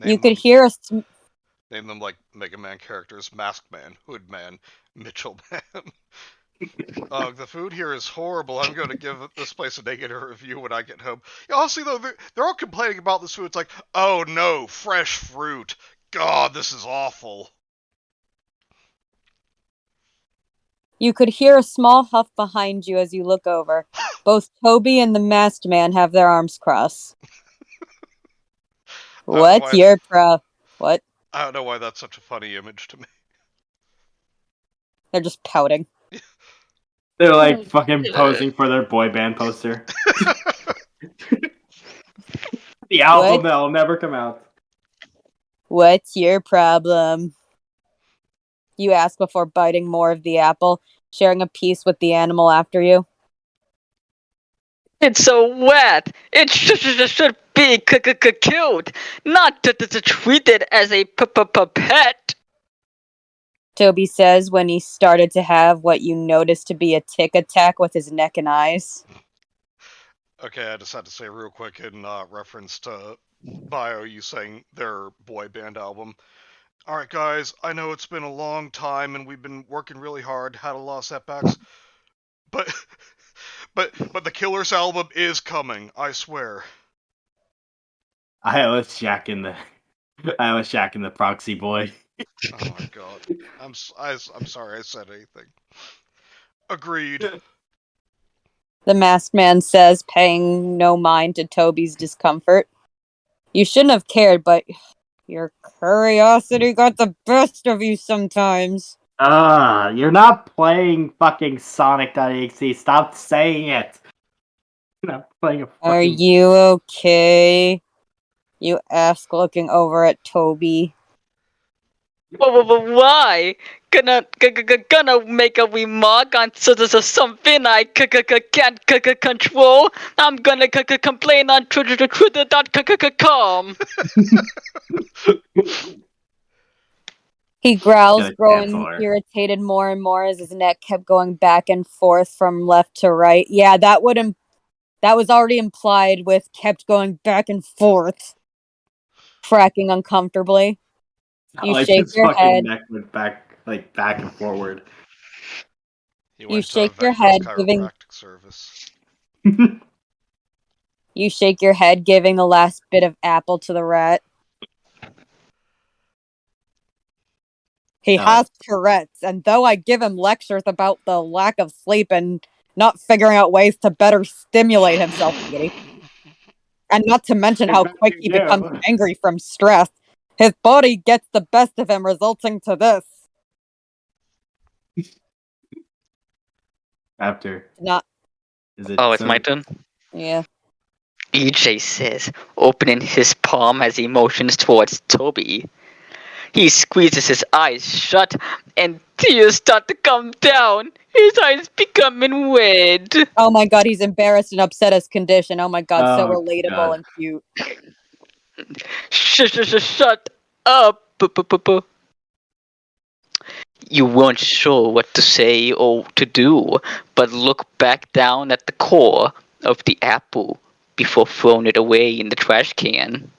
You could hear us. Name them like Mega Man characters: Mask Man, Hood Man, Mitchell Man. The food here is horrible. I'm going to give this place a negative review when I get home. Honestly, though, they're all complaining about this food. It's like, oh no, fresh fruit. God, this is awful. You could hear a small huff behind you as you look over. Both Toby and the masked man have their arms crossed. What's your What? I don't know why that's such a funny image to me. They're just pouting. They're like fucking posing for their boy band poster. The album that'll never come out. What's your problem? You ask before biting more of the apple, sharing a piece with the animal after you. It's so wet. It should be killed, not treated as a pet. Toby says when he started to have what you noticed to be a tick attack with his neck and eyes. Okay, I just had to say real quick in reference to Bio, you saying their boy band album. Alright guys, I know it's been a long time and we've been working really hard, had a lot of setbacks, but the Killers album is coming, I swear. I was shacking the proxy boy. Oh my god. I'm sorry I said anything. Agreed. The masked man says, paying no mind to Toby's discomfort. You shouldn't have cared, but your curiosity got the best of you sometimes. You're not playing fucking Sonic.exe. Stop saying it. You're not playing a fucking... Are you okay? You ask, looking over at Toby. Why? Gonna make a remark on something I can't control. I'm gonna complain on twitter.com. He growls, growing irritated more and more as his neck kept going back and forth from left to right. Yeah, that was already implied with kept going back and forth. Cracking uncomfortably. You like shake his your fucking head. neck went back and forward. You shake your head, giving service. You shake your head, giving the last bit of apple to the rat. He has Tourette's, and though I give him lectures about the lack of sleep and not figuring out ways to better stimulate himself, and not to mention how quick he becomes angry from stress, his body gets the best of him, resulting to this. After. It's my turn? Yeah. EJ says, opening his palm as he motions towards Toby. He squeezes his eyes shut, and tears start to come down. His eyes becoming red. Oh my god, he's embarrassed and upset his condition. Oh my god, so relatable and cute. Shut up. You weren't sure what to say or to do, but look back down at the core of the apple before throwing it away in the trash can.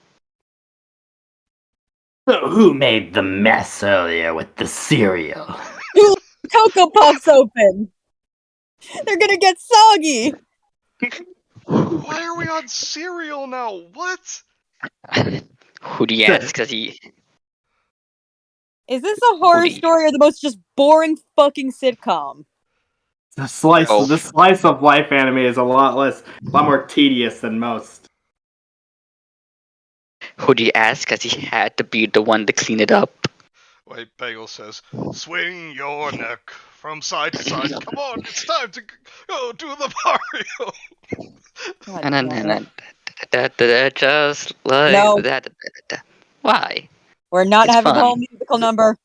So who made the mess earlier with the cereal? Cocoa Puffs open. They're gonna get soggy. Why are we on cereal now? What? Who do you ask? Because he. Is this a horror Hootie. story or the most just boring fucking sitcom? The slice, Yes. the slice of life anime is a lot more tedious than most. Who do you ask? Because he had to be the one to clean it up. Wait, Bagel says, swing your neck from side to side. Come on, it's time to go do the Mario. God And damn then it. just like No. that. Why? We're not It's having the fun. whole musical number.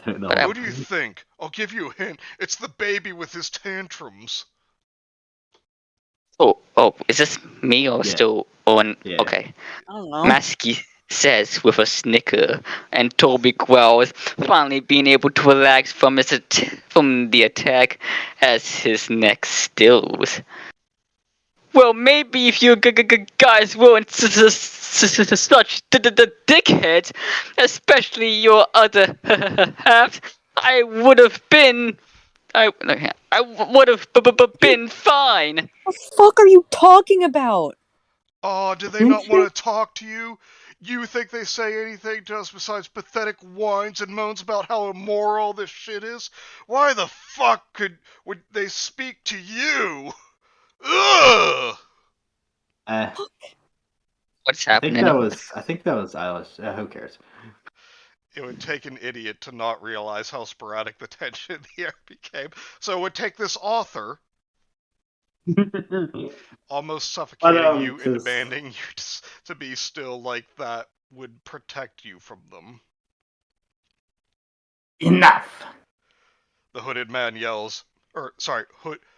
Who do you think? I'll give you a hint. It's the baby with his tantrums. Oh, is this me or Yeah. still on? Yeah. Okay. I don't know. Masky says with a snicker, and Toby growls, finally being able to relax from from the attack as his neck stills. Well, maybe if you guys weren't such dickheads, especially your other half, I would have been. I would have been fine. What the fuck are you talking about? Oh, do they not want to talk to you? You think they say anything to us besides pathetic whines and moans about how immoral this shit is? Why the fuck would they speak to you? Ugh! What's I happening? think that was Eilish. Who cares? It would take an idiot to not realize how sporadic the tension in the air became. So it would take this author almost suffocating you and demanding you to be still like that would protect you from them. Enough! The hooded man yells,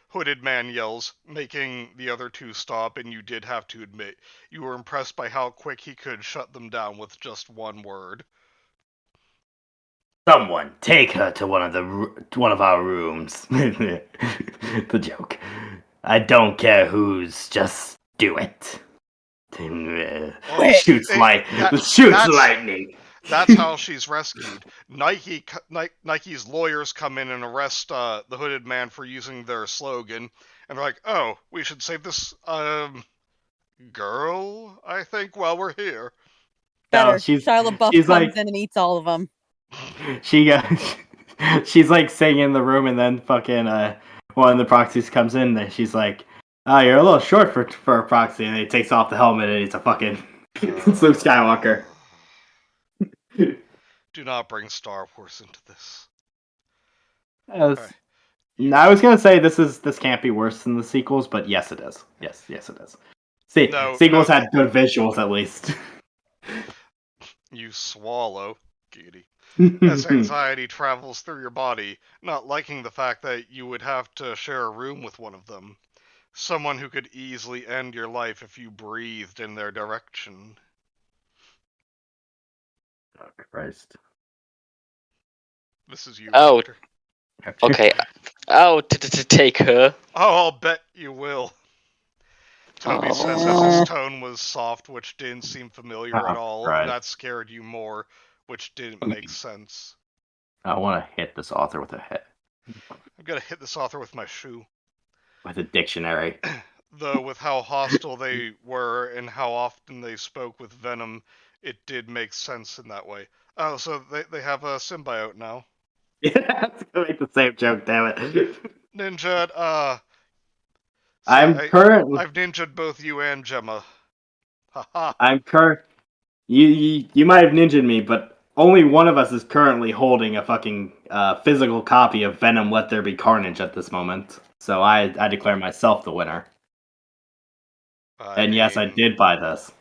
hooded man yells, making the other two stop, and you did have to admit you were impressed by how quick he could shut them down with just one word. Someone take her to one of our rooms. The joke. I don't care whose, just do it. Shoots lightning. That's how she's rescued. Nike's lawyers come in and arrest the hooded man for using their slogan, and they're like, "Oh, we should save this girl, I think, while we're here." Better. No, Shia LaBeouf she's comes like, in and eats all of them. She's like sitting in the room, and then fucking one of the proxies comes in, and she's like, "Oh, you're a little short for a proxy," and he takes off the helmet, and it's a fucking Luke Skywalker. Do not bring Star Wars into this. I was gonna say this can't be worse than the sequels, but yes, it is. Yes, it is. Sequels had good visuals at least. You swallow, Giddy. As anxiety travels through your body, not liking the fact that you would have to share a room with one of them. Someone who could easily end your life if you breathed in their direction. Oh, Christ. This is you, Oh, Victor. Okay. Oh, to take her. Oh, I'll bet you will. Toby says as his tone was soft, which didn't seem familiar at all, right. and that scared you more, which didn't make sense. I want to hit this author with a hit. I'm gonna hit this author with my shoe. With a dictionary. Though with how hostile they were and how often they spoke with venom, it did make sense in that way. Oh, so they have a symbiote now. Yeah, it's gonna make the same joke, damn it. Ninja, I've ninja'd both you and Gemma. Haha. You might have ninja'd me, but only one of us is currently holding a fucking physical copy of Venom Let There Be Carnage at this moment. So I declare myself the winner. I did buy this.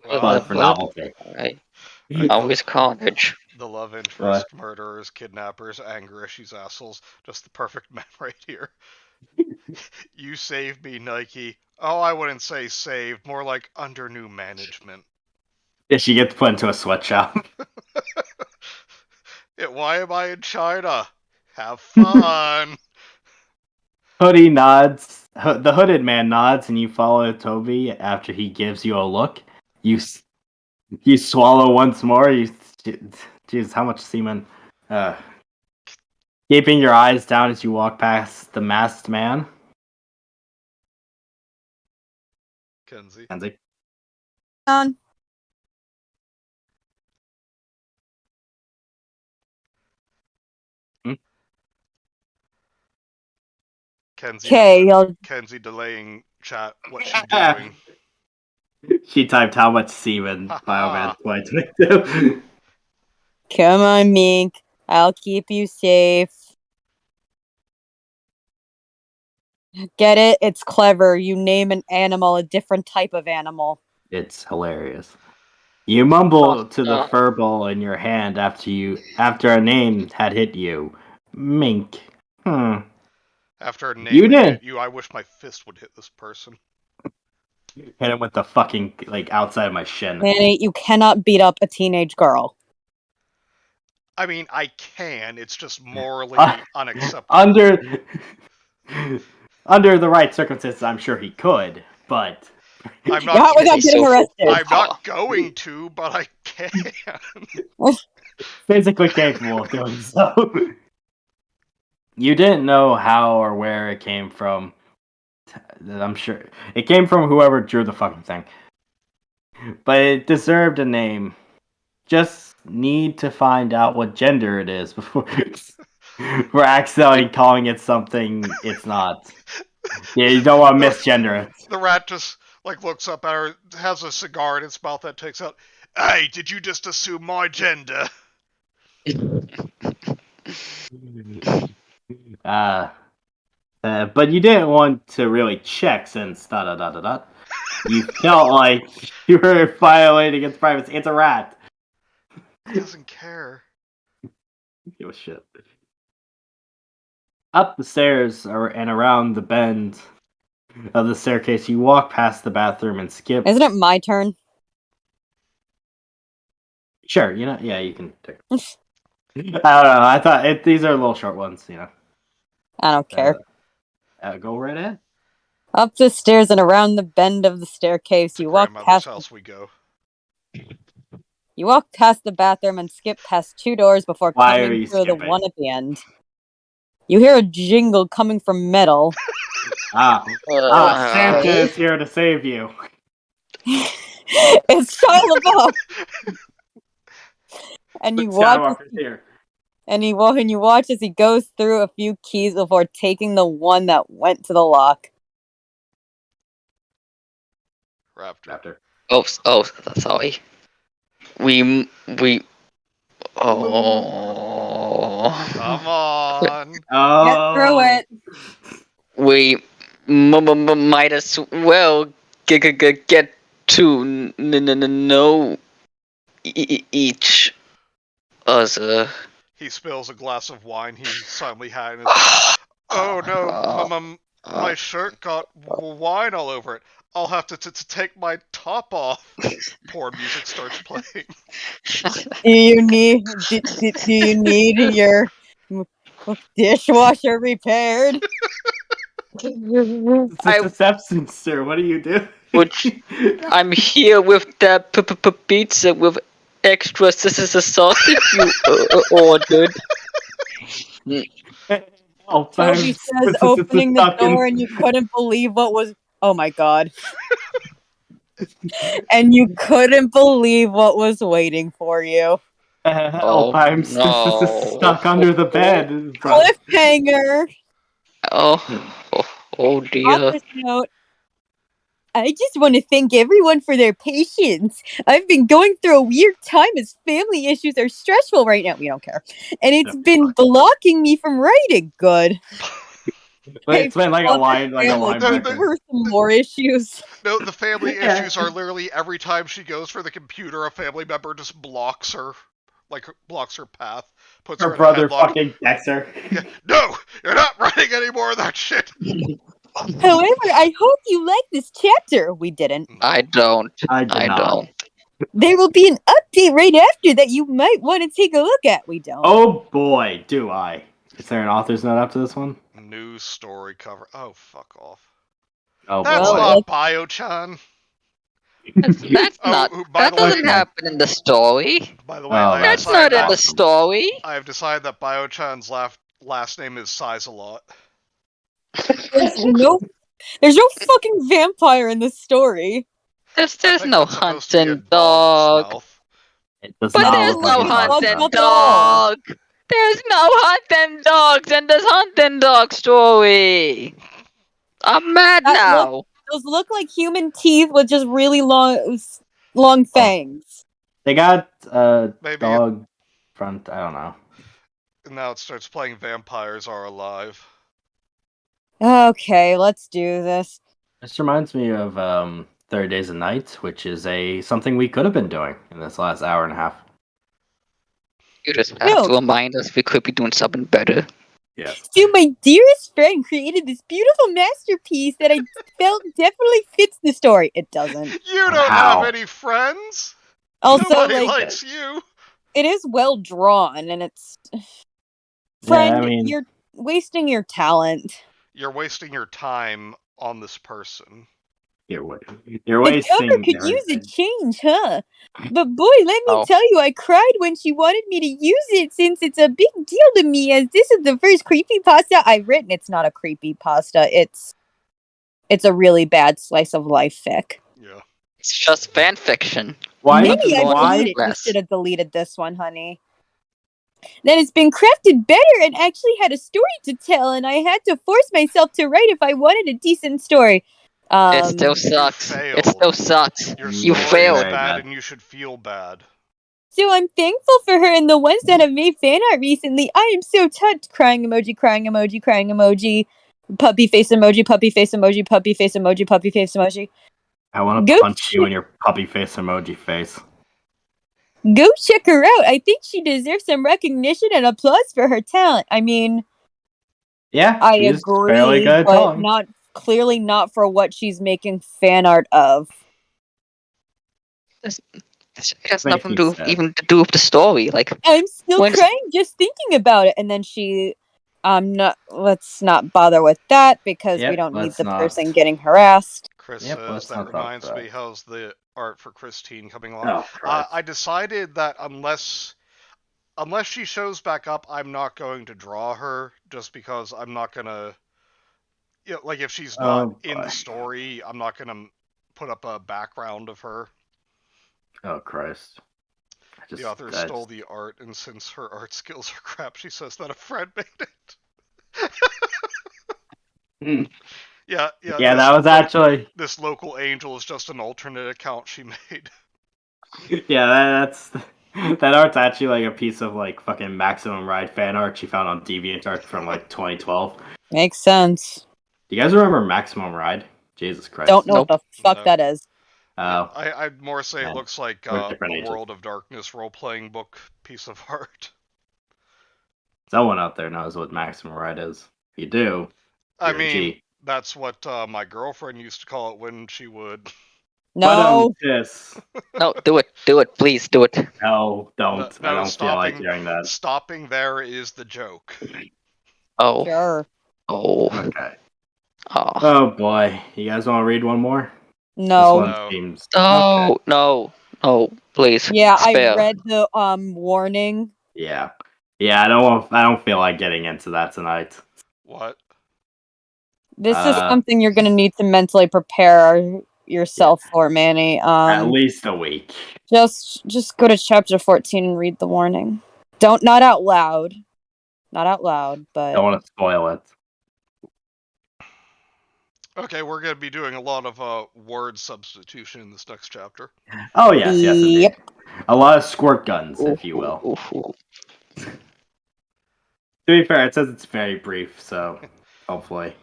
But for novelty. Right. Always carnage. The love interest, murderers, kidnappers, anger issues, assholes. Just the perfect man right here. You saved me, Nike. Oh, I wouldn't say saved, more like under new management. Yeah, she gets put into a sweatshop. Why am I in China? Have fun. Hoodie nods. The hooded man nods, and you follow Toby after he gives you a look. You You swallow once more. Jeez, how much semen? Keeping your eyes down as you walk past the masked man. Kenzie. On. Kenzie delaying chat. What's she doing? She typed how much semen Bioman 2022. Come on, Mink. I'll keep you safe. Get it? It's clever. You name an animal a different type of animal. It's hilarious. You mumble to the fur ball in your hand after a name had hit you. Mink. After a name hit you, I wish my fist would hit this person. Hit him with the fucking, outside of my shin. Manny, you cannot beat up a teenage girl. I mean, I can. It's just morally unacceptable. Under the right circumstances, I'm sure he could, but I'm not without getting arrested. I'm not going to, but I can. Physically capable of doing so. You didn't know how or where it came from. I'm sure it came from whoever drew the fucking thing. But it deserved a name. Just need to find out what gender it is before we're accidentally calling it something it's not. Yeah, you don't want to misgender it. The rat just looks up at her, has a cigar in its mouth that takes out. Hey, did you just assume my gender? But you didn't want to really check since you felt like you were violating its privacy. It's a rat. He doesn't care. Give a shit. Up the stairs and around the bend of the staircase, you walk past the bathroom and skip. Isn't it my turn? Sure, yeah, you can take it. I don't know. I thought these are little short ones, I don't care. Go right ahead. Up the stairs and around the bend of the staircase, you walk past. House we go. You walk past the bathroom and skip past 2 doors before coming through the one at the end. You hear a jingle coming from metal. Santa is here to save you. It's Shia LaBeouf. And you watch. And you watch as he goes through a few keys before taking the one that went to the lock. Raptor. Oh, sorry. We. Oh. Come on. Get through it. We might as well get to know each other. He spills a glass of wine he suddenly had in his hand. Oh no, my shirt got wine all over it. I'll have to take my top off. Porn music starts playing. Do you need your dishwasher repaired? It's a deception, sir. What do you do? I'm here with that pizza with extra sausage you ordered. Toby says opening the door and you couldn't believe what was. Oh my god. And you couldn't believe what was waiting for you. I'm stuck under the bed. Cliffhanger. Oh dear. On this note, I just want to thank everyone for their patience. I've been going through a weird time as family issues are stressful right now. We don't care. And it's been blocking me from writing. Good. It's been like a line for some more issues. No, the family issues are literally every time she goes for the computer, a family member just blocks her. Blocks her path. Puts her brother fucking Dexter. Yeah. No! You're not writing any more of that shit! However, I hope you like this chapter. We didn't. I don't. I don't. There will be an update right after that you might want to take a look at. We don't. Oh boy, do I. Is there an author's note after this one? News story cover. Oh, fuck off. Oh, that's boy. not Bio-chan. That's not. By That the way, doesn't happen in the story. by the way, Oh, I have That's decided not in that the story. I have decided that Bio-chan's last name is Size-a-lot. There's no fucking vampire in this story. There's I think no that's supposed to be a hunting dog's dog. mouth. It does But not there's look like no a dog's hunting mouth. Not at all. dog. There's no hunting dogs in this hunting dog story. I'm mad That now. Those look like human teeth with just really long fangs. They got a Maybe dog front. I don't know. now it starts playing Vampires Are Alive. Okay, let's do this. This reminds me of 30 Days a Night, which is something we could have been doing in this last hour and a half. You just have No. to remind us we could be doing something better. Yes. So my dearest friend created this beautiful masterpiece that I felt definitely fits the story. It doesn't. You don't How? have any friends. Also, Nobody like, likes you. it is well drawn, and it's friend, I mean- you're wasting your talent. You're wasting your time on this person. You're The wasting cover could use a everything. change, huh? But boy, let me Oh. tell you, I cried when she wanted me to use it since it's a big deal to me, as this is the first creepypasta I've written. It's not a creepypasta. It's a really bad slice of life fic. Yeah. It's just fan fiction. Why? Maybe I Why? deleted it. You Less. should have deleted this one, honey. Then it's been crafted better and actually had a story to tell, and I had to force myself to write if I wanted a decent story. It still sucks. failed. It still sucks. Your You story failed. is Very bad, bad. and you should feel bad. So I'm thankful for her and the ones that have made fan art recently. I am so touched. Crying emoji, crying emoji, crying emoji. Puppy face emoji, puppy face emoji, puppy face emoji, puppy face emoji. I want to Go punch you in your puppy face emoji face. Go check her out. I think she deserves some recognition and applause for her talent. I mean, Yeah, I she's agree, fairly good at but telling. clearly not for what she's making fan art of. It has Makes nothing me to sad. even to do with the story. Like, I'm still When- crying just thinking about it. And then she, let's not bother with that because we Yep, don't need let's the not. person getting harassed. Chris Yep, says, let's that not talk reminds about me, it. how's the art for Christine coming along? Oh, Christ. I decided that unless she shows back up, I'm not going to draw her, just because I'm not gonna... You know, like, if she's not Oh, in boy. the story, I'm not gonna put up a background of her. Oh, Christ. The author stole the art, and since her art skills are crap, she says that a friend made it. Hmm. Yeah, Yeah, that was actually... This local angel is just an alternate account she made. Yeah, that art's actually like a piece of like fucking Maximum Ride fan art she found on DeviantArt from like 2012. Makes sense. Do you guys remember Maximum Ride? Jesus Christ. Don't know Nope. what the fuck No. that is. Oh, I'd more say it Man, looks like we're a different ages. World of Darkness role-playing book piece of art. someone out there knows what Maximum Ride is. If you do, I you're a mean, G. that's what my girlfriend used to call it when she would... No. This. no, do it, please do it. No, don't. No, I don't feel like stopping- hearing that. Stopping there is the joke. Oh, Sure. oh, Okay. oh, Oh boy. You guys want to read one more? No. This No. one seems... oh, no, please. Yeah, spare. I read the warning. Yeah. Yeah, I don't feel like getting into that tonight. What? This is Uh, something you're gonna need to mentally prepare yourself for, Manny. At least a week. Just go to chapter 14 and read the warning. Not out loud. Not out loud, but Don't want to spoil it. Okay, we're going to be doing a lot of word substitution in this next chapter. Oh yes, yes, indeed. Yep. A lot of squirt guns, if you will. Ooh. To be fair, it says it's very brief, so hopefully.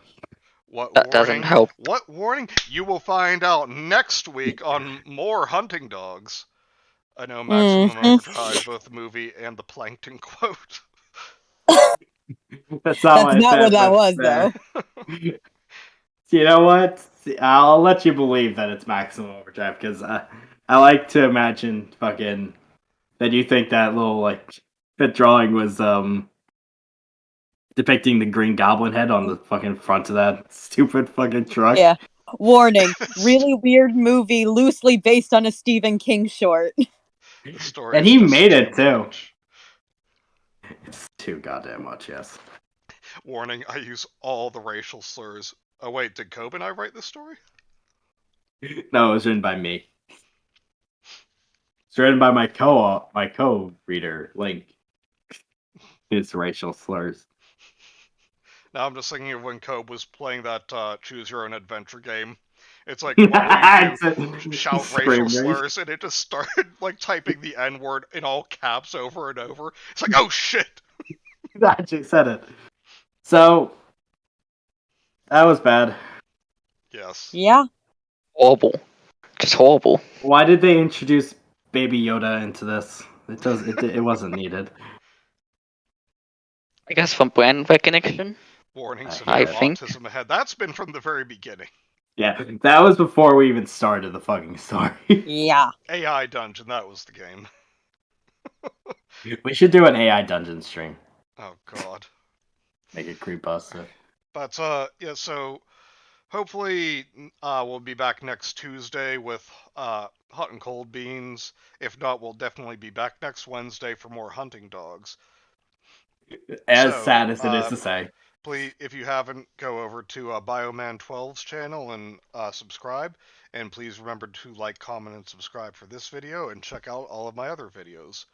What That doesn't help. What warning? You will find out next week on more hunting dogs. I know Maximum Overdrive, both the movie and the Plankton quote. That's not what, That's not what that but, was, though. You know what? I'll let you believe that it's Maximum Overdrive because I like to imagine fucking that you think that little like that drawing was depicting the Green Goblin head on the fucking front of that stupid fucking truck. Yeah. Warning, really weird movie loosely based on a Stephen King short. The story And is he just made it, too too. much. It's too goddamn much, yes. Warning, I use all the racial slurs. Oh wait, did Cobe and I write this story? No, it was written by me. It's written by my co-reader, Link. His racial slurs. Now I'm just thinking of when Cobe was playing that Choose Your Own Adventure game. It's like, what will you do? Shout racial slurs, and it just started like typing the N-word in all caps over and over. It's like, oh shit! I actually said it. So, that was bad. Yes. Yeah. Horrible. Just horrible. Why did they introduce Baby Yoda into this? It wasn't needed. I guess from brand recognition. Warning, severe I think. autism ahead. That's been from the very beginning. Yeah, that was before we even started the fucking story. Yeah. AI Dungeon, that was the game. We should do an AI dungeon stream. Oh god. Make it creepypasta. But yeah, so hopefully we'll be back next Tuesday with Hot and Cold Beans. If not, we'll definitely be back next Wednesday for more hunting dogs. As So, sad as it is to say. Please, if you haven't, go over to Bioman12's channel and subscribe. And please remember to like, comment, and subscribe for this video, and check out all of my other videos.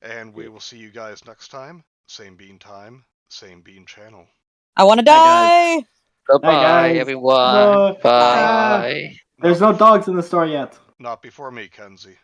And we will see you guys next time. Same bean time, same bean channel. I want to Bye, die. Goodbye, guys. everyone. Bye. Bye. There's no dogs in the store yet. Not before me, Kenzie.